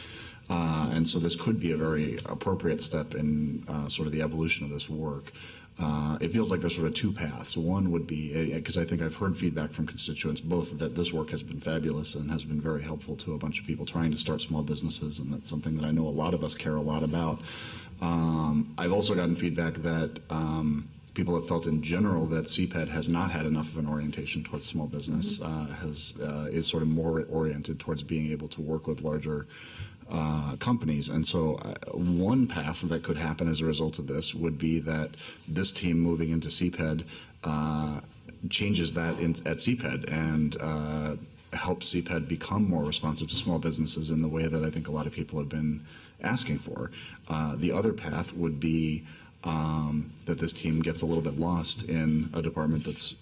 And so this could be a very appropriate step in sort of the evolution of this work. It feels like there's sort of two paths. One would be, because I think I've heard feedback from constituents, both that this work has been fabulous and has been very helpful to a bunch of people trying to start small businesses, and that's something that I know a lot of us care a lot about. I've also gotten feedback that people have felt in general that CPED has not had enough of an orientation towards small business, is sort of more oriented towards being able to work with larger companies. And so one path that could happen as a result of this would be that this team moving into CPED changes that at CPED and helps CPED become more responsive to small businesses in the way that I think a lot of people have been asking for. The other path would be that this team gets a little bit lost in a department that's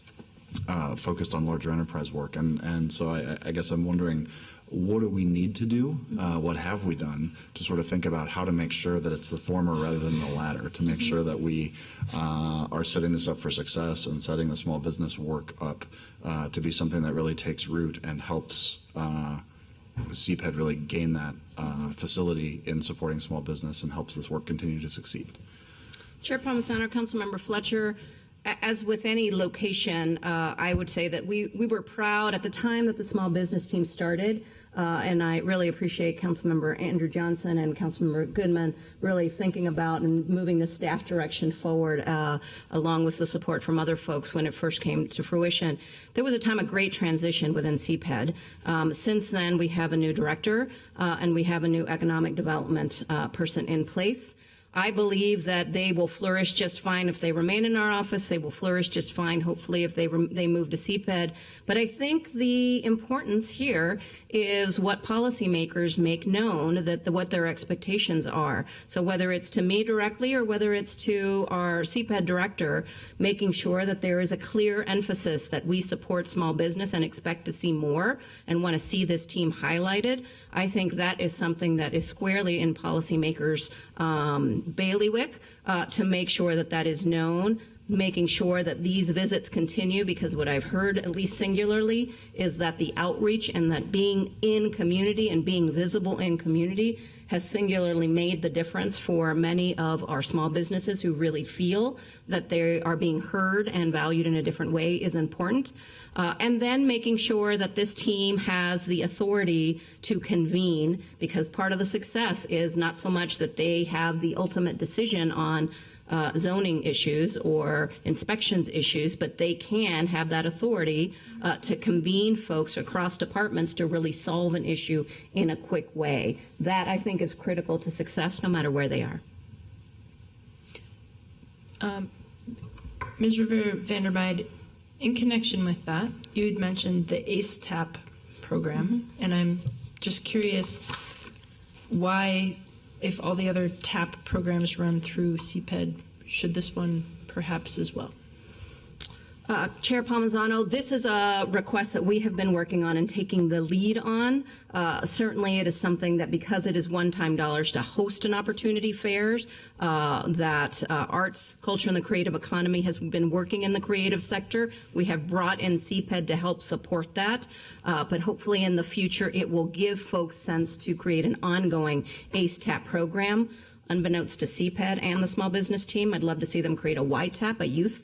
focused on larger enterprise work. And so I guess I'm wondering, what do we need to do? What have we done to sort of think about how to make sure that it's the former rather than the latter, to make sure that we are setting this up for success and setting the small business work up to be something that really takes root and helps CPED really gain that facility in supporting small business and helps this work continue to succeed. Chair Palmisano, Councilmember Fletcher, as with any location, I would say that we were proud at the time that the small business team started, and I really appreciate Councilmember Andrew Johnson and Councilmember Goodman really thinking about and moving the staff direction forward, along with the support from other folks when it first came to fruition. There was a time of great transition within CPED. Since then, we have a new director, and we have a new economic development person in place. I believe that they will flourish just fine if they remain in our office. They will flourish just fine, hopefully, if they move to CPED. But I think the importance here is what policymakers make known, that what their expectations are. So whether it's to me directly or whether it's to our CPED director, making sure that there is a clear emphasis that we support small business and expect to see more and want to see this team highlighted. I think that is something that is squarely in policymakers' bailiwick to make sure that that is known, making sure that these visits continue, because what I've heard, at least singularly, is that the outreach and that being in community and being visible in community has singularly made the difference for many of our small businesses who really feel that they are being heard and valued in a different way is important. And then making sure that this team has the authority to convene, because part of the success is not so much that they have the ultimate decision on zoning issues or inspections issues, but they can have that authority to convene folks across departments to really solve an issue in a quick way. That, I think, is critical to success no matter where they are. Ms. Rivera-Vandermeide, in connection with that, you had mentioned the ACE TAP program, and I'm just curious why, if all the other TAP programs run through CPED, should this one perhaps as well? Chair Palmisano, this is a request that we have been working on and taking the lead on. Certainly it is something that, because it is one-time dollars to host an opportunity fairs, that arts, culture, and the creative economy has been working in the creative sector. We have brought in CPED to help support that, but hopefully in the future it will give folks sense to create an ongoing ACE TAP program. Unbeknownst to CPED and the small business team, I'd love to see them create a YTAP, a youth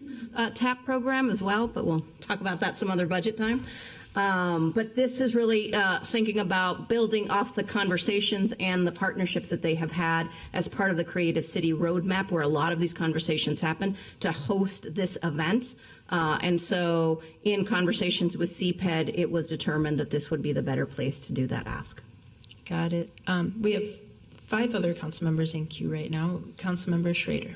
TAP program as well, but we'll talk about that some other budget time. But this is really thinking about building off the conversations and the partnerships that they have had as part of the Creative City Roadmap, where a lot of these conversations happen, to host this event. And so in conversations with CPED, it was determined that this would be the better place to do that ask. Got it. We have 5 other council members in queue right now. Councilmember Schrader.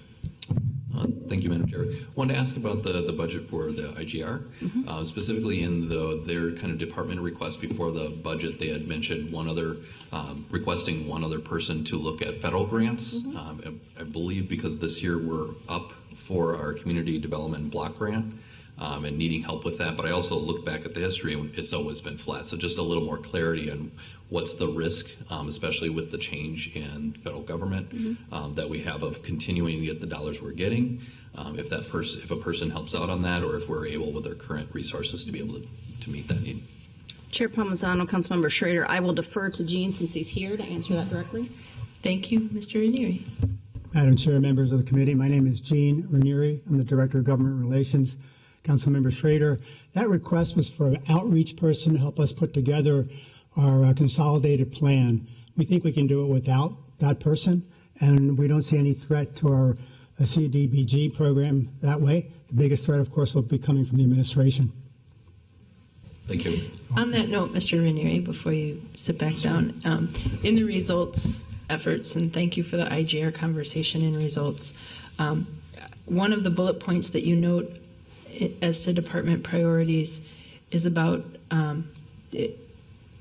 Thank you, Madam Chair. Wanted to ask about the budget for the IGR. Specifically in their kind of department request before the budget, they had mentioned requesting one other person to look at federal grants. I believe because this year we're up for our community development block grant and needing help with that. But I also looked back at the history and it's always been flat. So just a little more clarity on what's the risk, especially with the change in federal government that we have of continuing to get the dollars we're getting. If a person helps out on that, or if we're able with our current resources to be able to meet that need. Chair Palmisano, Councilmember Schrader, I will defer to Gene since he's here to answer that directly. Thank you, Mr. Ranieri. Madam Chair, members of the committee, my name is Gene Ranieri. I'm the Director of Government Relations. Councilmember Schrader, that request was for an outreach person to help us put together our consolidated plan. We think we can do it without that person, and we don't see any threat to our CDBG program that way. The biggest threat, of course, will be coming from the administration. Thank you. On that note, Mr. Ranieri, before you sit back down, in the results efforts, and thank you for the IGR conversation in results, one of the bullet points that you note as to department priorities is about,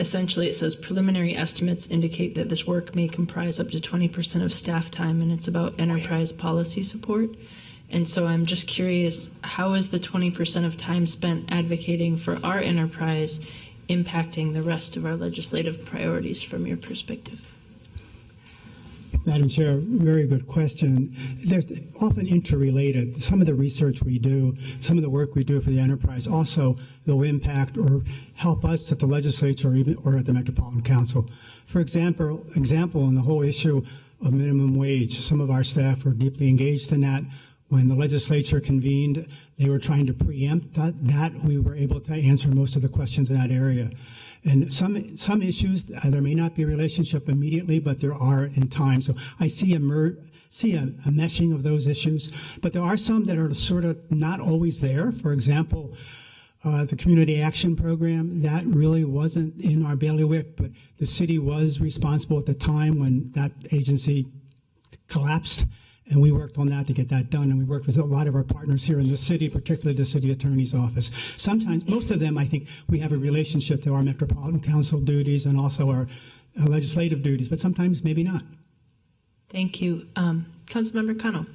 essentially it says preliminary estimates indicate that this work may comprise up to 20% of staff time, and it's about enterprise policy support. And so I'm just curious, how is the 20% of time spent advocating for our enterprise impacting the rest of our legislative priorities from your perspective? Madam Chair, very good question. They're often interrelated. Some of the research we do, some of the work we do for the enterprise also will impact or help us at the legislature or at the Metropolitan Council. For example, in the whole issue of minimum wage, some of our staff were deeply engaged in that. When the legislature convened, they were trying to preempt that. We were able to answer most of the questions in that area. And some issues, there may not be a relationship immediately, but there are in time. So I see a meshing of those issues, but there are some that are sort of not always there. For example, the Community Action Program, that really wasn't in our bailiwick, but the city was responsible at the time when that agency collapsed. And we worked on that to get that done. And we worked with a lot of our partners here in the city, particularly the city attorney's office. Sometimes, most of them, I think, we have a relationship to our Metropolitan Council duties and also our legislative duties, but sometimes maybe not. Thank you. Councilmember Cano.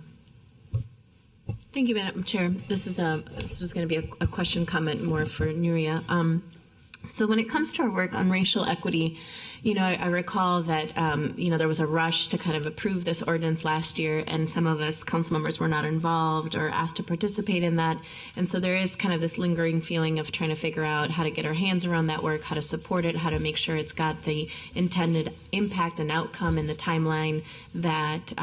Thank you, Madam Chair. This was going to be a question comment more for Nuria. So when it comes to our work on racial equity, I recall that, there was a rush to kind of approve this ordinance last year, and some of us council members were not involved or asked to participate in that. And so there is kind of this lingering feeling of trying to figure out how to get our hands around that work, how to support it, how to make sure it's got the intended impact and outcome in the timeline that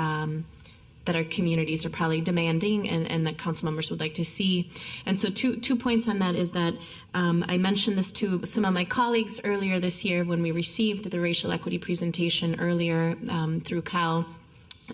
that our communities are probably demanding and that council members would like to see. And so two points on that is that I mentioned this to some of my colleagues earlier this year when we received the racial equity presentation earlier through CAL,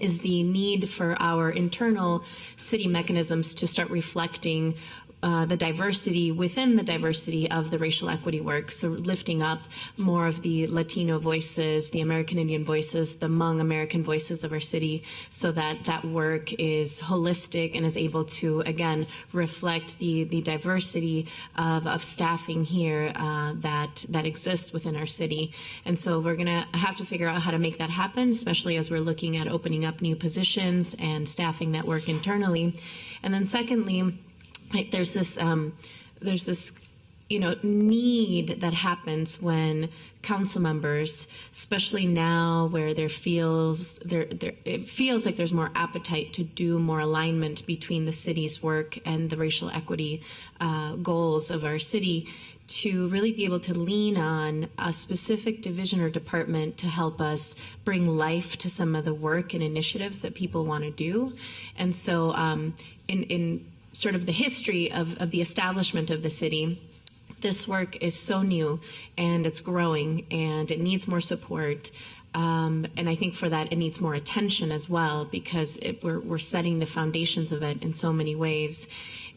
is the need for our internal city mechanisms to start reflecting the diversity within the diversity of the racial equity work. So lifting up more of the Latino voices, the American Indian voices, the Hmong American voices of our city, so that that work is holistic and is able to, again, reflect the diversity of staffing here that exists within our city. And so we're gonna have to figure out how to make that happen, especially as we're looking at opening up new positions and staffing that work internally. And then secondly, there's this need that happens when council members, especially now where it feels like there's more appetite to do more alignment between the city's work and the racial equity goals of our city, to really be able to lean on a specific division or department to help us bring life to some of the work and initiatives that people want to do. And so in sort of the history of the establishment of the city, this work is so new and it's growing and it needs more support. And I think for that, it needs more attention as well, because we're setting the foundations of it in so many ways.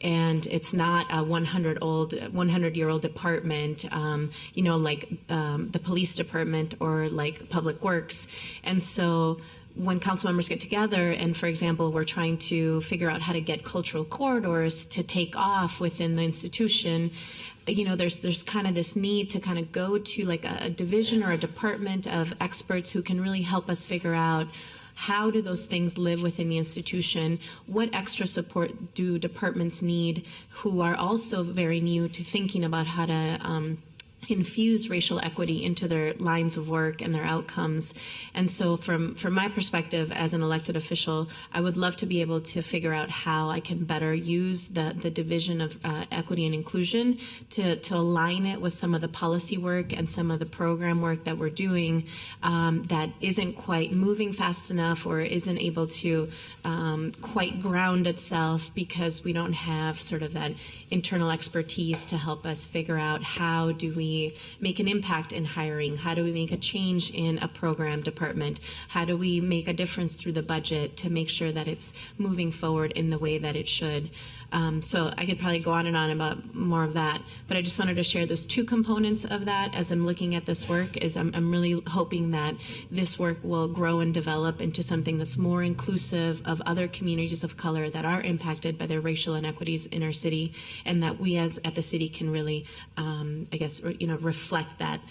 And it's not a 100-year-old department, like the police department or like Public Works. And so when council members get together and, for example, we're trying to figure out how to get cultural corridors to take off within the institution, there's kind of this need to kind of go to like a division or a department of experts who can really help us figure out how do those things live within the institution? What extra support do departments need who are also very new to thinking about how to infuse racial equity into their lines of work and their outcomes? And so from my perspective as an elected official, I would love to be able to figure out how I can better use the division of equity and inclusion to align it with some of the policy work and some of the program work that we're doing that isn't quite moving fast enough or isn't able to quite ground itself because we don't have sort of that internal expertise to help us figure out how do we make an impact in hiring? How do we make a change in a program department? How do we make a difference through the budget to make sure that it's moving forward in the way that it should? So I could probably go on and on about more of that, but I just wanted to share those two components of that as I'm looking at this work. Is I'm really hoping that this work will grow and develop into something that's more inclusive of other communities of color that are impacted by their racial inequities in our city, and that we as at the city can really, reflect that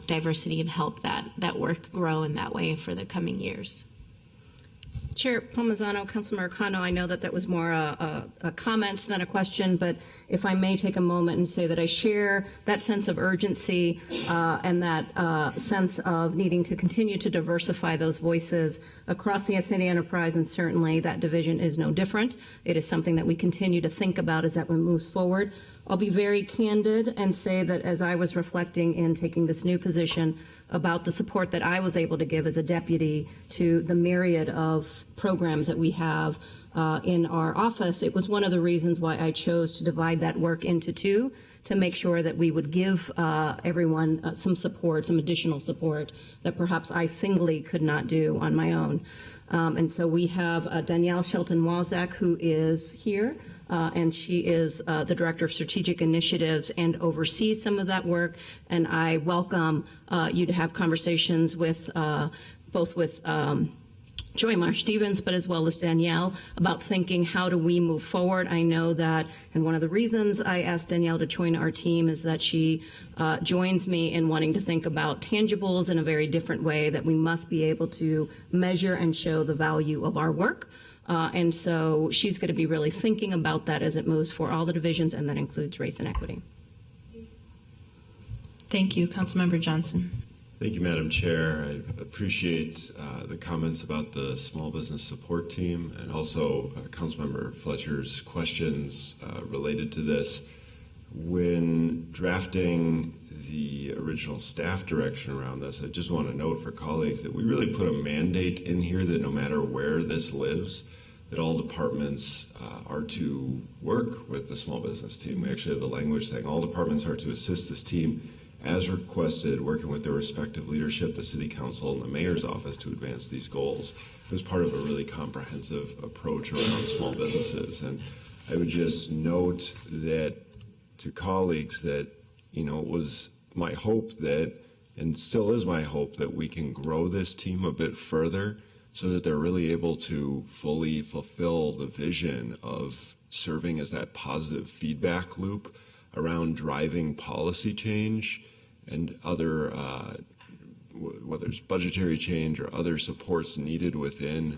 diversity and help that work grow in that way for the coming years. Chair Palmisano, Councilmember Cano, I know that was more a comment than a question, but if I may take a moment and say that I share that sense of urgency and that sense of needing to continue to diversify those voices across the city enterprise, and certainly that division is no different. It is something that we continue to think about as that one moves forward. I'll be very candid and say that as I was reflecting in taking this new position about the support that I was able to give as a deputy to the myriad of programs that we have in our office, it was one of the reasons why I chose to divide that work into two, to make sure that we would give everyone some support, some additional support that perhaps I singly could not do on my own. And so we have Danielle Shelton-Wazak, who is here, and she is the Director of Strategic Initiatives and oversees some of that work. And I welcome you to have conversations with both with Joy Marsh-Stevens, but as well as Danielle, about thinking how do we move forward. I know that, and one of the reasons I asked Danielle to join our team is that she joins me in wanting to think about tangibles in a very different way, that we must be able to measure and show the value of our work. And so she's going to be really thinking about that as it moves for all the divisions, and that includes race and equity. Thank you. Councilmember Johnson. Thank you, Madam Chair. I appreciate the comments about the small business support team, and also Councilmember Fletcher's questions related to this. When drafting the original staff direction around this, I just want to note for colleagues that we really put a mandate in here that no matter where this lives, that all departments are to work with the small business team. We actually have the language saying all departments are to assist this team as requested, working with their respective leadership, the City Council, and the Mayor's office to advance these goals. It was part of a really comprehensive approach around small businesses. And I would just note that to colleagues that, it was my hope that, and still is my hope, that we can grow this team a bit further so that they're really able to fully fulfill the vision of serving as that positive feedback loop around driving policy change and other, whether it's budgetary change or other supports needed within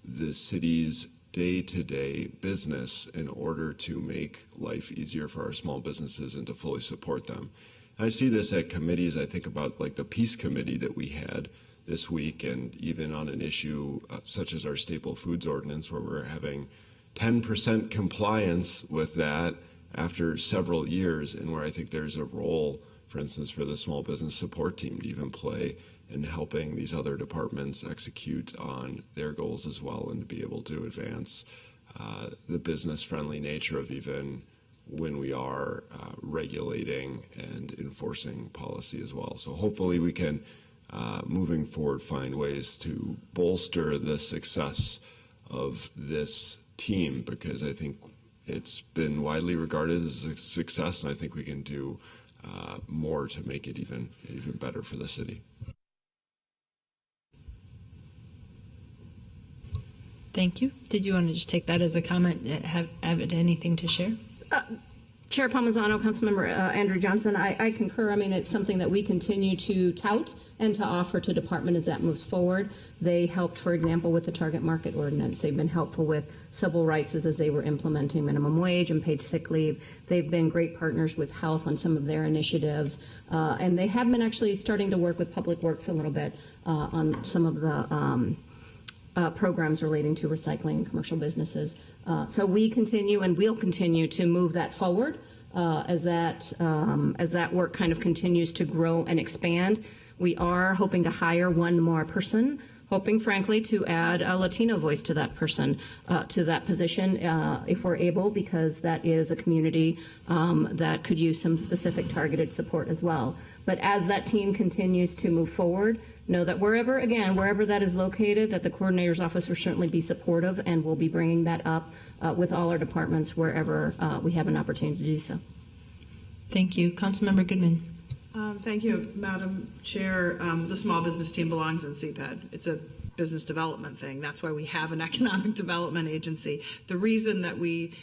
the city's day-to-day business in order to make life easier for our small businesses and to fully support them. I see this at committees. I think about like the Peace Committee that we had this week, and even on an issue such as our staple foods ordinance, where we're having 10% compliance with that after several years, and where I think there's a role, for instance, for the small business support team to even play in helping these other departments execute on their goals as well, and to be able to advance the business-friendly nature of even when we are regulating and enforcing policy as well. So hopefully we can moving forward, find ways to bolster the success of this team, because I think it's been widely regarded as a success, and I think we can do more to make it even better for the city. Thank you. Did you want to just take that as a comment? Have anything to share? Chair Palmisano, Councilmember Andrew Johnson, I concur. I mean, it's something that we continue to tout and to offer to department as that moves forward. They helped, for example, with the target market ordinance. They've been helpful with civil rights as they were implementing minimum wage and paid sick leave. They've been great partners with health on some of their initiatives. And they have been actually starting to work with Public Works a little bit on some of the programs relating to recycling and commercial businesses. So we continue and we'll continue to move that forward as that work kind of continues to grow and expand. We are hoping to hire one more person, hoping frankly to add a Latino voice to that person, to that position if we're able, because that is a community that could use some specific targeted support as well. But as that team continues to move forward, know that wherever that is located, that the coordinator's office will certainly be supportive, and we'll be bringing that up with all our departments wherever we have an opportunity to do so. Thank you. Councilmember Goodman. Thank you, Madam Chair. The small business team belongs in CPED. It's a business development thing. That's why we have an economic development agency. The reason that we,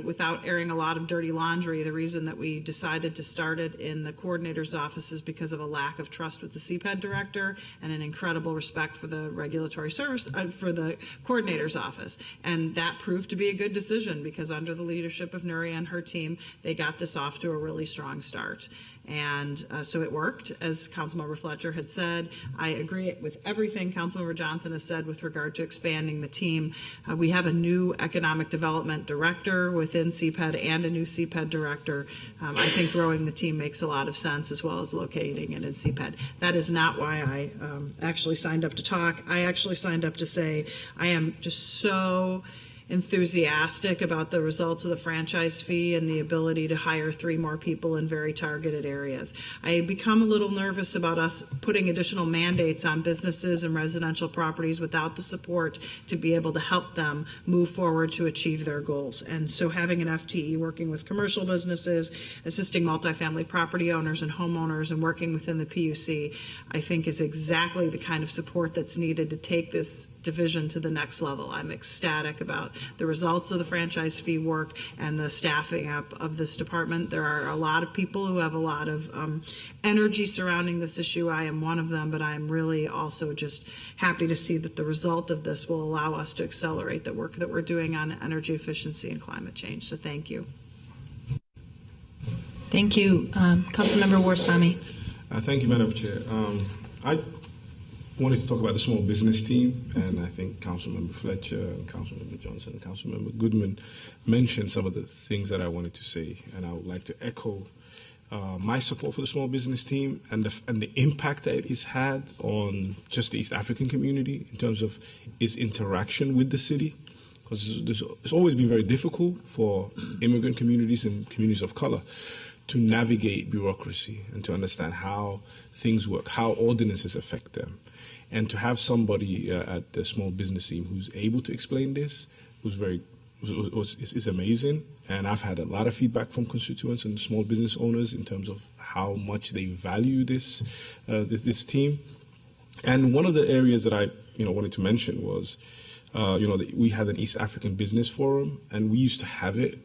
without airing a lot of dirty laundry, the reason that we decided to start it in the coordinator's office is because of a lack of trust with the CPED director and an incredible respect for the regulatory service, for the coordinator's office. And that proved to be a good decision, because under the leadership of Nuri and her team, they got this off to a really strong start. And so it worked, as Councilmember Fletcher had said. I agree with everything Councilmember Johnson has said with regard to expanding the team. We have a new economic development director within CPED and a new CPED director. I think growing the team makes a lot of sense, as well as locating it in CPED. That is not why I actually signed up to talk. I actually signed up to say I am just so enthusiastic about the results of the franchise fee and the ability to hire 3 more people in very targeted areas. I become a little nervous about us putting additional mandates on businesses and residential properties without the support to be able to help them move forward to achieve their goals. And so having an FTE working with commercial businesses, assisting multifamily property owners and homeowners, and working within the PUC, I think is exactly the kind of support that's needed to take this division to the next level. I'm ecstatic about the results of the franchise fee work and the staffing up of this department. There are a lot of people who have a lot of energy surrounding this issue. I am one of them, but I'm really also just happy to see that the result of this will allow us to accelerate the work that we're doing on energy efficiency and climate change. So thank you. Thank you. Councilmember Warsame. Thank you, Madam Chair. I wanted to talk about the small business team, and I think Councilmember Fletcher and Councilmember Johnson and Councilmember Goodman mentioned some of the things that I wanted to say, and I would like to echo my support for the small business team and the impact that it's had on just the East African community in terms of its interaction with the city, because it's always been very difficult for immigrant communities and communities of color to navigate bureaucracy and to understand how things work, how ordinances affect them. And to have somebody at the small business team who's able to explain this is amazing. And I've had a lot of feedback from constituents and small business owners in terms of how much they value this team. And one of the areas that I wanted to mention was, we had an East African Business Forum, and we used to have it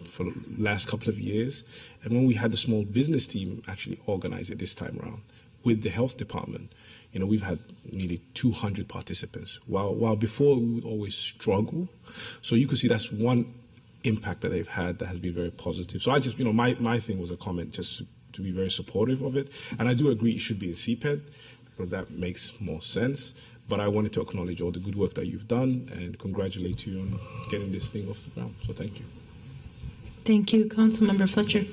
for the last couple of years. And when we had the small business team actually organize it this time around with the health department, we've had nearly 200 participants, while before we would always struggle. So you could see that's one impact that they've had that has been very positive. So I just, my thing was a comment just to be very supportive of it. And I do agree it should be in CPED, because that makes more sense. But I wanted to acknowledge all the good work that you've done and congratulate you on getting this thing off the ground. So thank you. Thank you. Councilmember Fletcher.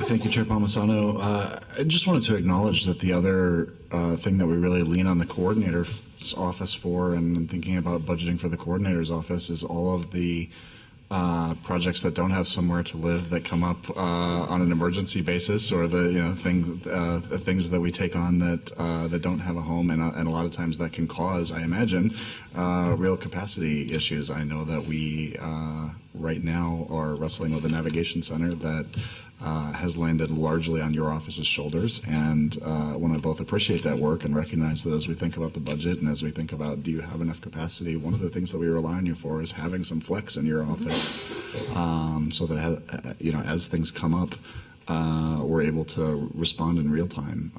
Thank you, Chair Palmisano. I just wanted to acknowledge that the other thing that we really lean on the coordinator's office for, and thinking about budgeting for the coordinator's office, is all of the projects that don't have somewhere to live that come up on an emergency basis, or the things that we take on that don't have a home, and a lot of times that can cause, I imagine, real capacity issues. I know that we right now are wrestling with a navigation center that has landed largely on your office's shoulders, and I want to both appreciate that work and recognize that as we think about the budget and as we think about do you have enough capacity, one of the things that we rely on you for is having some flex in your office, so that as things come up, we're able to respond in real time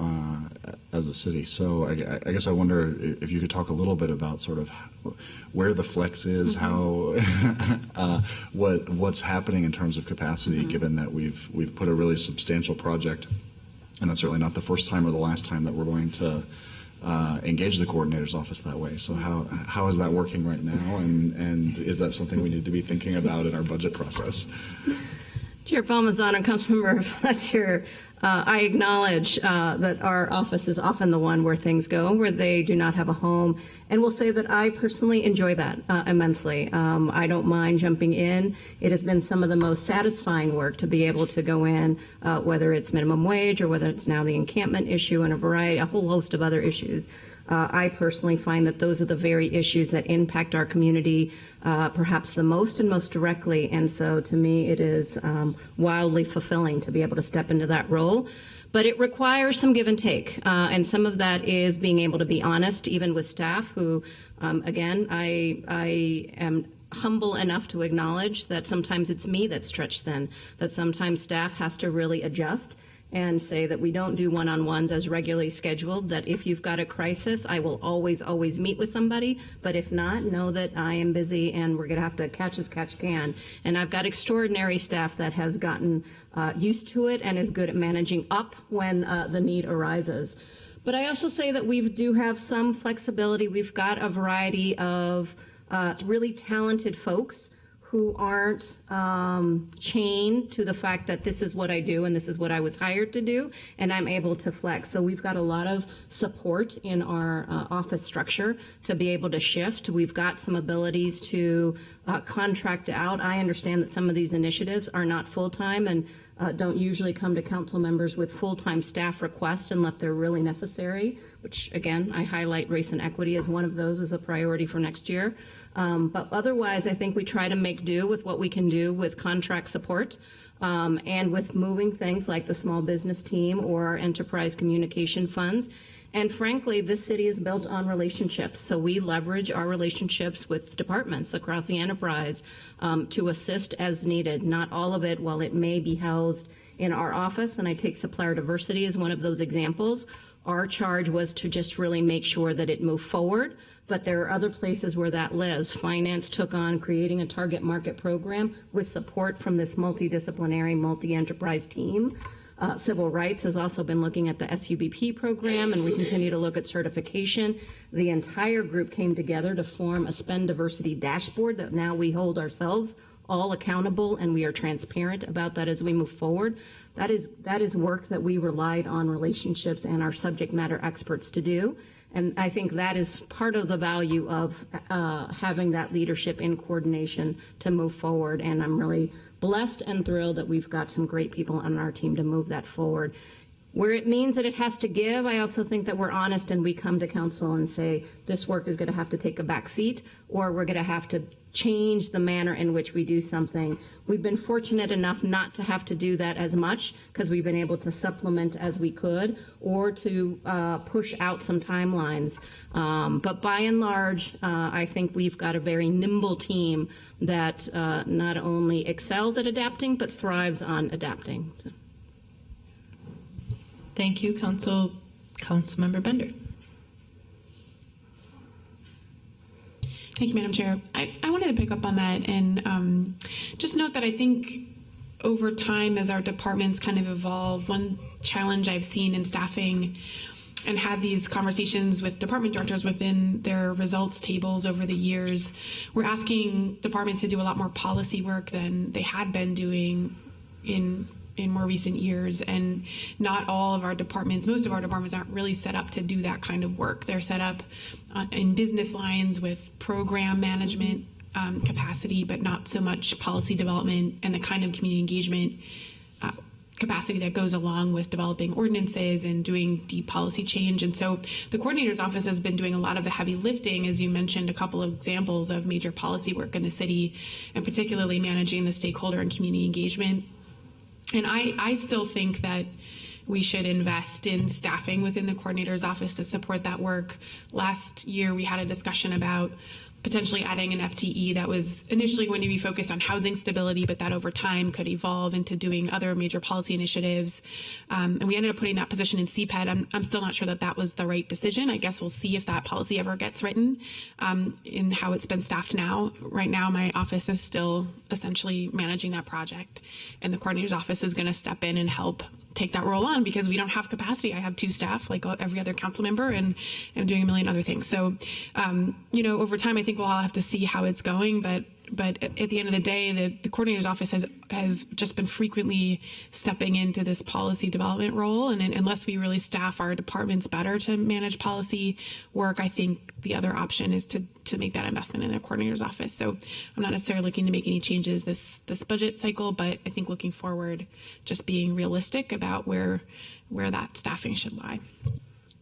as a city. So I guess I wonder if you could talk a little bit about sort of where the flex is, how what's happening in terms of capacity, given that we've put a really substantial project, and that's certainly not the first time or the last time that we're going to engage the coordinator's office that way. So how is that working right now, and is that something we need to be thinking about in our budget process? Chair Palmisano and Councilmember Fletcher, I acknowledge that our office is often the one where things go, where they do not have a home, and will say that I personally enjoy that immensely. I don't mind jumping in. It has been some of the most satisfying work to be able to go in, whether it's minimum wage or whether it's now the encampment issue and a whole host of other issues. I personally find that those are the very issues that impact our community perhaps the most and most directly. And so to me, it is wildly fulfilling to be able to step into that role. But it requires some give and take. And some of that is being able to be honest, even with staff who, again, I am humble enough to acknowledge that sometimes it's me that's stretched thin, that sometimes staff has to really adjust and say that we don't do one-on-ones as regularly scheduled, that if you've got a crisis, I will always meet with somebody, but if not, know that I am busy and we're gonna have to catch as catch can. And I've got extraordinary staff that has gotten used to it and is good at managing up when the need arises. But I also say that we do have some flexibility. We've got a variety of really talented folks who aren't chained to the fact that this is what I do and this is what I was hired to do, and I'm able to flex. So we've got a lot of support in our office structure to be able to shift. We've got some abilities to contract out. I understand that some of these initiatives are not full-time and don't usually come to council members with full-time staff requests unless they're really necessary, which again, I highlight race and equity as one of those as a priority for next year. But otherwise, I think we try to make do with what we can do with contract support and with moving things like the small business team or our enterprise communication funds. And frankly, this city is built on relationships. So we leverage our relationships with departments across the enterprise to assist as needed. Not all of it, while it may be housed in our office, and I take supplier diversity as one of those examples. Our charge was to just really make sure that it moved forward. But there are other places where that lives. Finance took on creating a target market program with support from this multidisciplinary, multi-enterprise team. Civil rights has also been looking at the SUBP program, and we continue to look at certification. The entire group came together to form a spend diversity dashboard that now we hold ourselves all accountable, and we are transparent about that as we move forward. That is work that we relied on relationships and our subject matter experts to do. And I think that is part of the value of having that leadership in coordination to move forward. And I'm really blessed and thrilled that we've got some great people on our team to move that forward. Where it means that it has to give, I also think that we're honest and we come to council and say, this work is going to have to take a back seat, or we're going to have to change the manner in which we do something. We've been fortunate enough not to have to do that as much because we've been able to supplement as we could or to push out some timelines. But by and large, I think we've got a very nimble team that not only excels at adapting, but thrives on adapting. Thank you, Councilmember Bender. Thank you, Madam Chair. I wanted to pick up on that and just note that I think over time as our departments kind of evolve, one challenge I've seen in staffing and had these conversations with department directors within their results tables over the years, we're asking departments to do a lot more policy work than they had been doing in more recent years, and not all of our departments, most of our departments aren't really set up to do that kind of work. They're set up in business lines with program management capacity, but not so much policy development and the kind of community engagement capacity that goes along with developing ordinances and doing deep policy change. And so the coordinator's office has been doing a lot of the heavy lifting, as you mentioned, a couple of examples of major policy work in the city, and particularly managing the stakeholder and community engagement. And I still think that we should invest in staffing within the coordinator's office to support that work. Last year, we had a discussion about potentially adding an FTE that was initially going to be focused on housing stability, but that over time could evolve into doing other major policy initiatives. And we ended up putting that position in CPED. I'm still not sure that that was the right decision. I guess we'll see if that policy ever gets written in how it's been staffed now. Right now, my office is still essentially managing that project, and the coordinator's office is going to step in and help take that role on because we don't have capacity. I have 2 staff like every other council member, and I'm doing a million other things. So, over time, I think we'll all have to see how it's going, but at the end of the day, the coordinator's office has just been frequently stepping into this policy development role. And unless we really staff our departments better to manage policy work, I think the other option is to make that investment in the coordinator's office. So I'm not necessarily looking to make any changes this budget cycle, but I think looking forward, just being realistic about where that staffing should lie.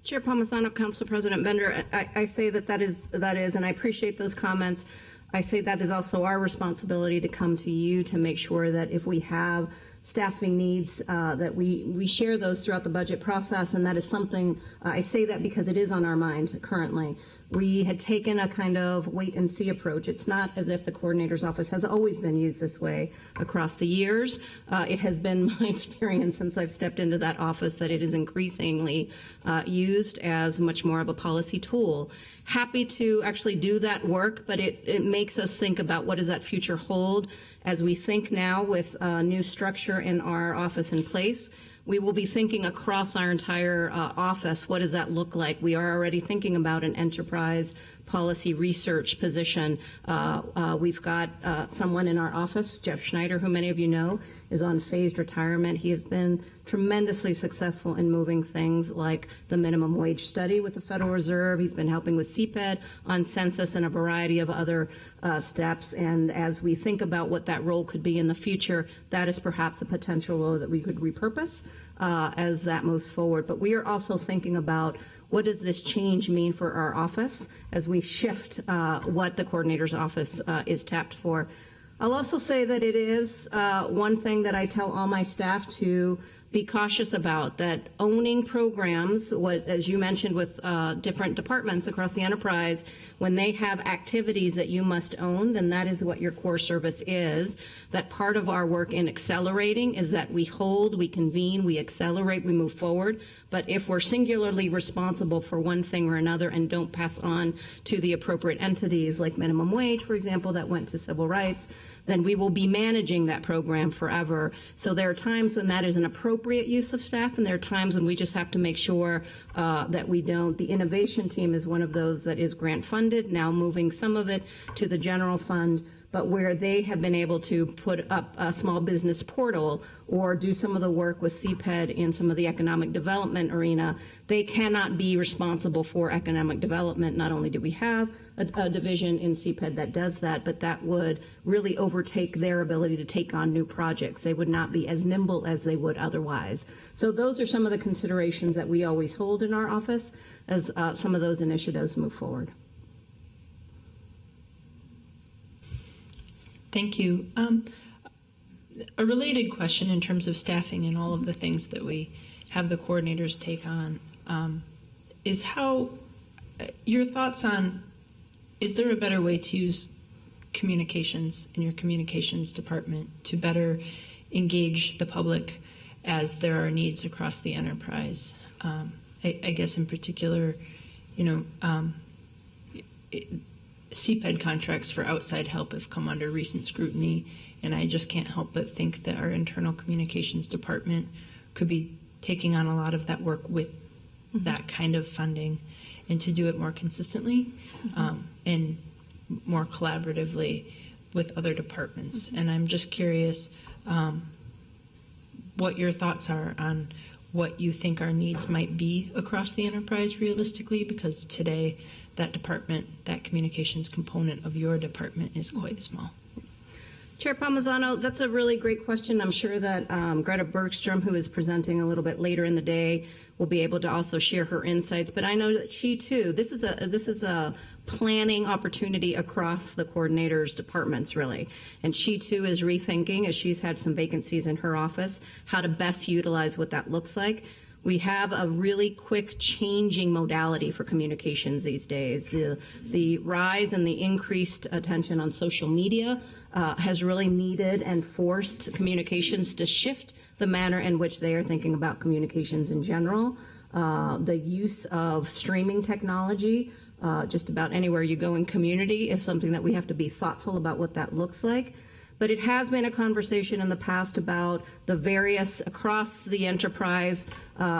Chair Palmisano, Council President Bender, I say that is, and I appreciate those comments. I say that is also our responsibility to come to you to make sure that if we have staffing needs, that we share those throughout the budget process, and that is something, I say that because it is on our mind currently. We had taken a kind of wait and see approach. It's not as if the coordinator's office has always been used this way across the years. It has been my experience since I've stepped into that office that it is increasingly used as much more of a policy tool. Happy to actually do that work, but it makes us think about what does that future hold. As we think now with a new structure in our office in place, we will be thinking across our entire office, what does that look like? We are already thinking about an enterprise policy research position. We've got someone in our office, Jeff Schneider, who many of you know, is on phased retirement. He has been tremendously successful in moving things like the minimum wage study with the Federal Reserve. He's been helping with CPED on census and a variety of other steps. And as we think about what that role could be in the future, that is perhaps a potential role that we could repurpose as that moves forward. But we are also thinking about what does this change mean for our office as we shift what the coordinator's office is tapped for. I'll also say that it is one thing that I tell all my staff to be cautious about, that owning programs, as you mentioned with different departments across the enterprise, when they have activities that you must own, then that is what your core service is. That part of our work in accelerating is that we hold, we convene, we accelerate, we move forward. But if we're singularly responsible for one thing or another and don't pass on to the appropriate entities, like minimum wage, for example, that went to civil rights, then we will be managing that program forever. So there are times when that is an appropriate use of staff, and there are times when we just have to make sure that we don't. The innovation team is one of those that is grant funded, now moving some of it to the general fund, but where they have been able to put up a small business portal or do some of the work with CPED in some of the economic development arena, they cannot be responsible for economic development. Not only do we have a division in CPED that does that, but that would really overtake their ability to take on new projects. They would not be as nimble as they would otherwise. So those are some of the considerations that we always hold in our office as some of those initiatives move forward. Thank you. A related question in terms of staffing and all of the things that we have the coordinators take on is how your thoughts on, is there a better way to use communications in your communications department to better engage the public as there are needs across the enterprise? I guess in particular, CPED contracts for outside help have come under recent scrutiny, and I just can't help but think that our internal communications department could be taking on a lot of that work with that kind of funding, and to do it more consistently and more collaboratively with other departments. And I'm just curious what your thoughts are on what you think our needs might be across the enterprise realistically, because today that department, that communications component of your department is quite small. Chair Palmisano, that's a really great question. I'm sure that Greta Bergstrom, who is presenting a little bit later in the day, will be able to also share her insights. But I know that she too, this is a planning opportunity across the coordinators' departments, really. And she too is rethinking, as she's had some vacancies in her office, how to best utilize what that looks like. We have a really quick changing modality for communications these days. The rise and the increased attention on social media has really needed and forced communications to shift the manner in which they are thinking about communications in general. The use of streaming technology, just about anywhere you go in community, is something that we have to be thoughtful about what that looks like. But it has been a conversation in the past about the various, across the enterprise,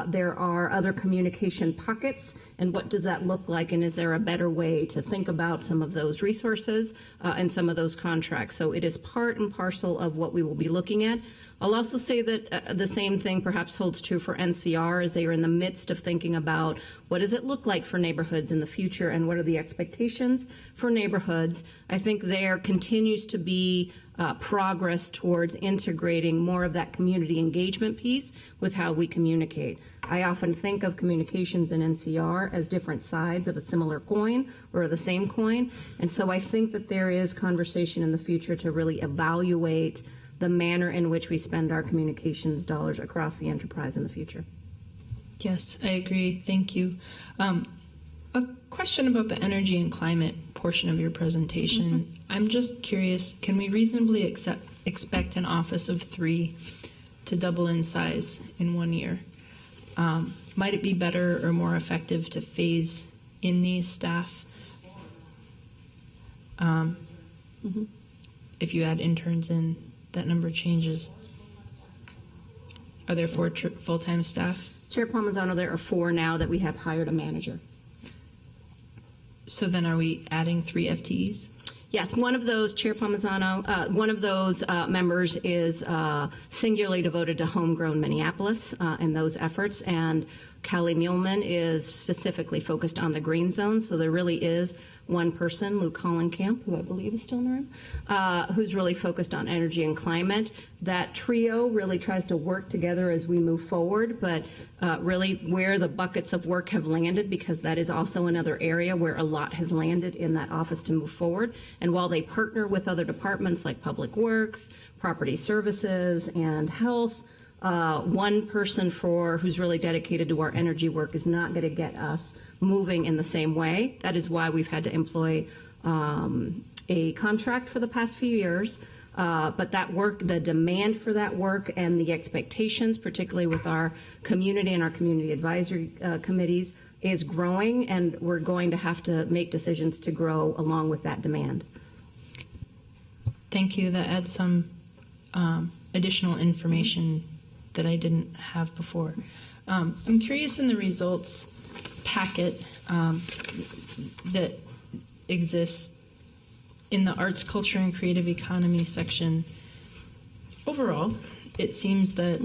there are other communication pockets, and what does that look like, and is there a better way to think about some of those resources and some of those contracts? So it is part and parcel of what we will be looking at. I'll also say that the same thing perhaps holds true for NCR, as they are in the midst of thinking about what does it look like for neighborhoods in the future and what are the expectations for neighborhoods. I think there continues to be progress towards integrating more of that community engagement piece with how we communicate. I often think of communications in NCR as different sides of a similar coin or the same coin. And so I think that there is conversation in the future to really evaluate the manner in which we spend our communications dollars across the enterprise in the future. Yes, I agree. Thank you. A question about the energy and climate portion of your presentation. I'm just curious, can we reasonably expect an office of 3 to double in size in 1 year? Might it be better or more effective to phase in these staff? If you add interns in, that number changes. Are there 4 full-time staff? Chair Palmisano, there are 4 now that we have hired a manager. So then are we adding 3 FTEs? Yes, one of those, Chair Palmisano, one of those members is singularly devoted to homegrown Minneapolis and those efforts, and Callie Muehlman is specifically focused on the green zone, so there really is one person, Lou Collenkamp, who I believe is still in the room, who's really focused on energy and climate. That trio really tries to work together as we move forward, but really where the buckets of work have landed, because that is also another area where a lot has landed in that office to move forward. And while they partner with other departments like Public Works, Property Services, and Health, one person who's really dedicated to our energy work is not going to get us moving in the same way. That is why we've had to employ a contract for the past few years. But that work, the demand for that work and the expectations, particularly with our community and our community advisory committees, is growing, and we're going to have to make decisions to grow along with that demand. Thank you. That adds some additional information that I didn't have before. I'm curious, in the results packet that exists in the arts, culture, and creative economy section, overall, it seems that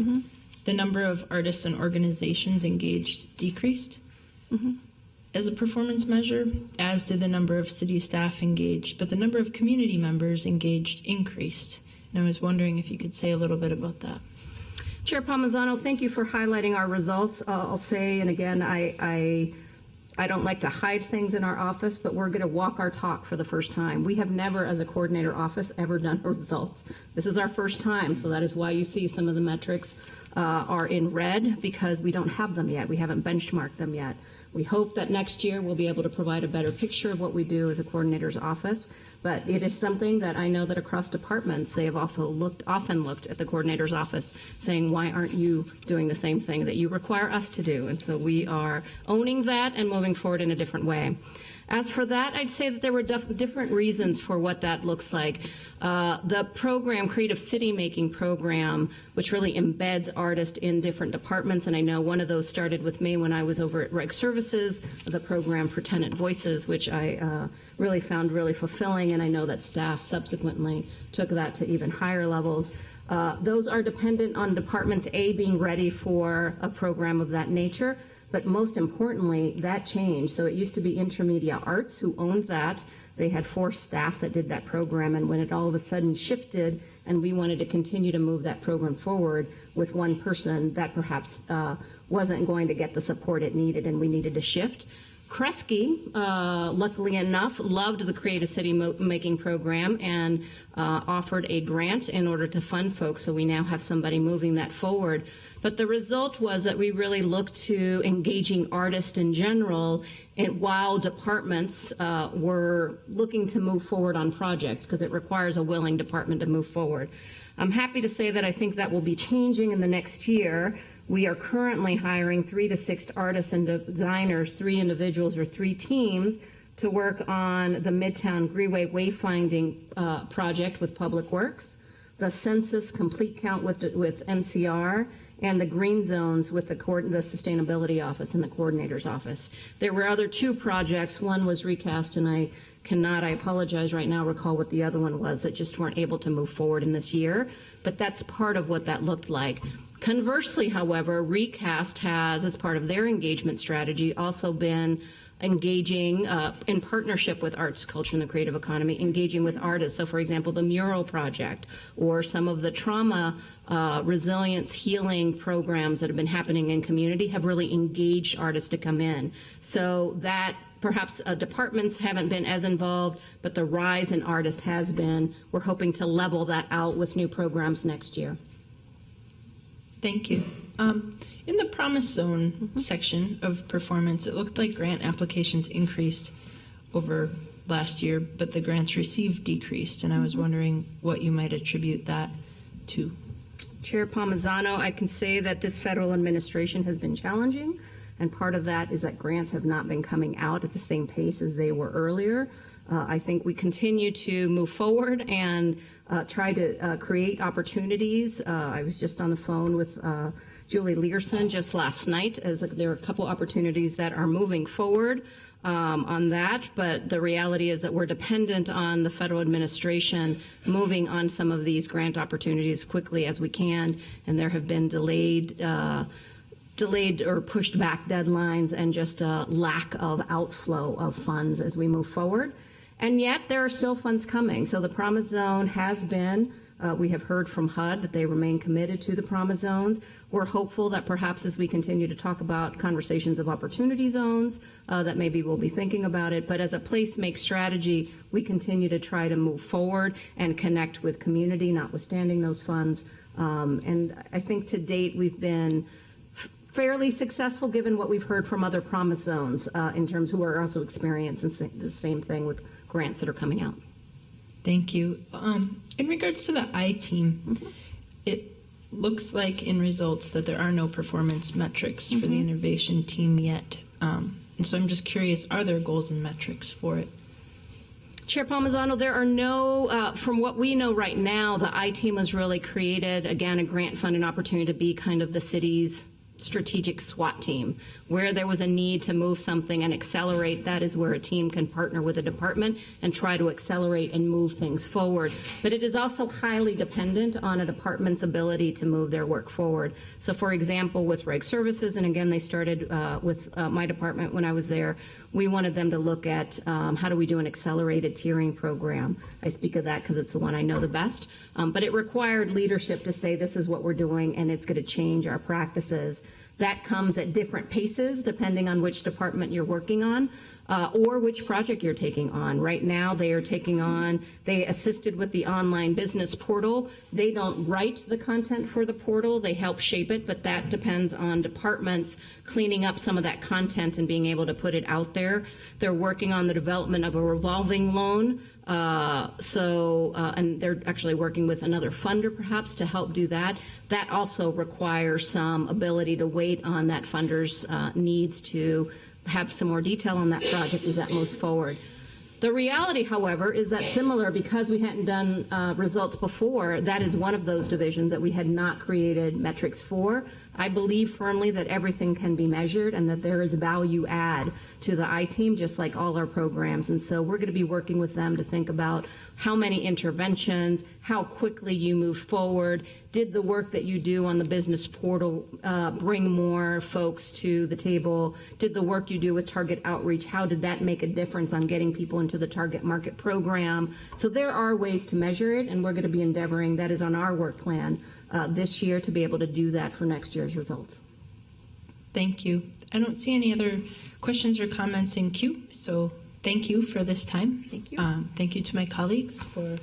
the number of artists and organizations engaged decreased as a performance measure, as did the number of city staff engaged, but the number of community members engaged increased. And I was wondering if you could say a little bit about that. Chair Palmisano, thank you for highlighting our results. I'll say, and again, I don't like to hide things in our office, but we're going to walk our talk for the first time. We have never, as a coordinator office, ever done results. This is our first time, so that is why you see some of the metrics are in red, because we don't have them yet. We haven't benchmarked them yet. We hope that next year we'll be able to provide a better picture of what we do as a coordinator's office, but it is something that I know that across departments, they have also often looked at the coordinator's office saying, why aren't you doing the same thing that you require us to do? And so we are owning that and moving forward in a different way. As for that, I'd say that there were different reasons for what that looks like. The program, Creative City Making program, which really embeds artists in different departments, and I know one of those started with me when I was over at Reg Services, the program for Tenant Voices, which I really found really fulfilling, and I know that staff subsequently took that to even higher levels. Those are dependent on departments A being ready for a program of that nature. But most importantly, that changed. So it used to be Intermedia Arts who owned that. They had 4 staff that did that program, and when it all of a sudden shifted and we wanted to continue to move that program forward with one person, that perhaps wasn't going to get the support it needed, and we needed to shift. Kresge, luckily enough, loved the Creative City Making program and offered a grant in order to fund folks, so we now have somebody moving that forward. But the result was that we really looked to engaging artists in general, and while departments were looking to move forward on projects, because it requires a willing department to move forward. I'm happy to say that I think that will be changing in the next year. We are currently hiring 3 to 6 artists and designers, 3 individuals or 3 teams, to work on the Midtown Greenway Wayfinding project with Public Works, the Census Complete Count with NCR, and the green zones with the Sustainability Office and the Coordinator's Office. There were other 2 projects. One was recast, and I apologize right now, recall what the other one was, that just weren't able to move forward in this year, but that's part of what that looked like. Conversely, however, Recast has, as part of their engagement strategy, also been engaging in partnership with arts, culture, and the creative economy, engaging with artists. So, for example, the Mural Project or some of the trauma resilience healing programs that have been happening in community have really engaged artists to come in. So that perhaps departments haven't been as involved, but the rise in artists has been. We're hoping to level that out with new programs next year. Thank you. In the Promise Zone section of performance, it looked like grant applications increased over last year, but the grants received decreased, and I was wondering what you might attribute that to. Chair Palmisano, I can say that this federal administration has been challenging, and part of that is that grants have not been coming out at the same pace as they were earlier. I think we continue to move forward and try to create opportunities. I was just on the phone with Julie Learson just last night, as there are a couple opportunities that are moving forward on that, but the reality is that we're dependent on the federal administration moving on some of these grant opportunities quickly as we can, and there have been delayed or pushed back deadlines and just a lack of outflow of funds as we move forward. And yet there are still funds coming. So the Promise Zone has been, we have heard from HUD that they remain committed to the Promise Zones. We're hopeful that perhaps as we continue to talk about conversations of opportunity zones, that maybe we'll be thinking about it. But as a placemake strategy, we continue to try to move forward and connect with community, notwithstanding those funds. And I think to date we've been fairly successful given what we've heard from other Promise Zones in terms who are also experiencing the same thing with grants that are coming out. Thank you. In regards to the I-Team, it looks like in results that there are no performance metrics for the innovation team yet. And so I'm just curious, are there goals and metrics for it? Chair Palmisano, there are no, from what we know right now, the I-Team was really created, again, a grant funded opportunity to be kind of the city's strategic SWAT team. Where there was a need to move something and accelerate, that is where a team can partner with a department and try to accelerate and move things forward. But it is also highly dependent on a department's ability to move their work forward. So for example, with Reg Services, and again, they started with my department when I was there, we wanted them to look at how do we do an accelerated tiering program. I speak of that because it's the one I know the best. But it required leadership to say this is what we're doing and it's going to change our practices. That comes at different paces depending on which department you're working on or which project you're taking on. Right now they are taking on, they assisted with the online business portal. They don't write the content for the portal, they help shape it, but that depends on departments cleaning up some of that content and being able to put it out there. They're working on the development of a revolving loan. And they're actually working with another funder perhaps to help do that. That also requires some ability to wait on that funder's needs to have some more detail on that project as that moves forward. The reality, however, is that similar, because we hadn't done results before, that is one of those divisions that we had not created metrics for. I believe firmly that everything can be measured and that there is value add to the I-team, just like all our programs. And so we're going to be working with them to think about how many interventions, how quickly you move forward. Did the work that you do on the business portal bring more folks to the table? Did the work you do with target outreach, how did that make a difference on getting people into the target market program? So there are ways to measure it, and we're going to be endeavoring, that is on our work plan this year, to be able to do that for next year's results. Thank you. I don't see any other questions or comments in queue, so thank you for this time. Thank you. Thank you to my colleagues, for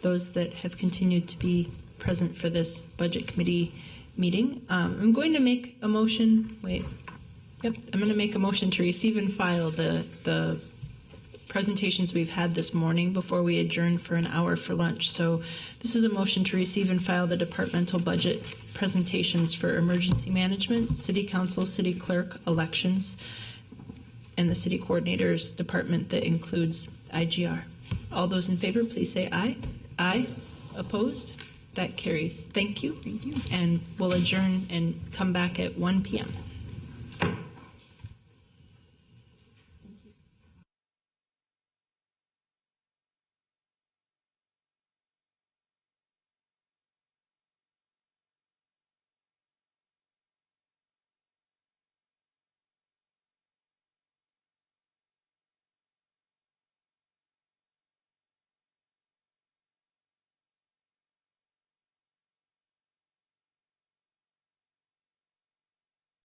those that have continued to be present for this budget committee meeting. I'm going to make a motion, I'm going to make a motion to receive and file the presentations we've had this morning before we adjourn for an hour for lunch. So this is a motion to receive and file the departmental budget presentations for emergency management, city council, city clerk, elections, and the city coordinator's department that includes IGR. All those in favor, please say aye. Aye. Opposed? That carries. Thank you. Thank you. And we'll adjourn and come back at 1 p.m.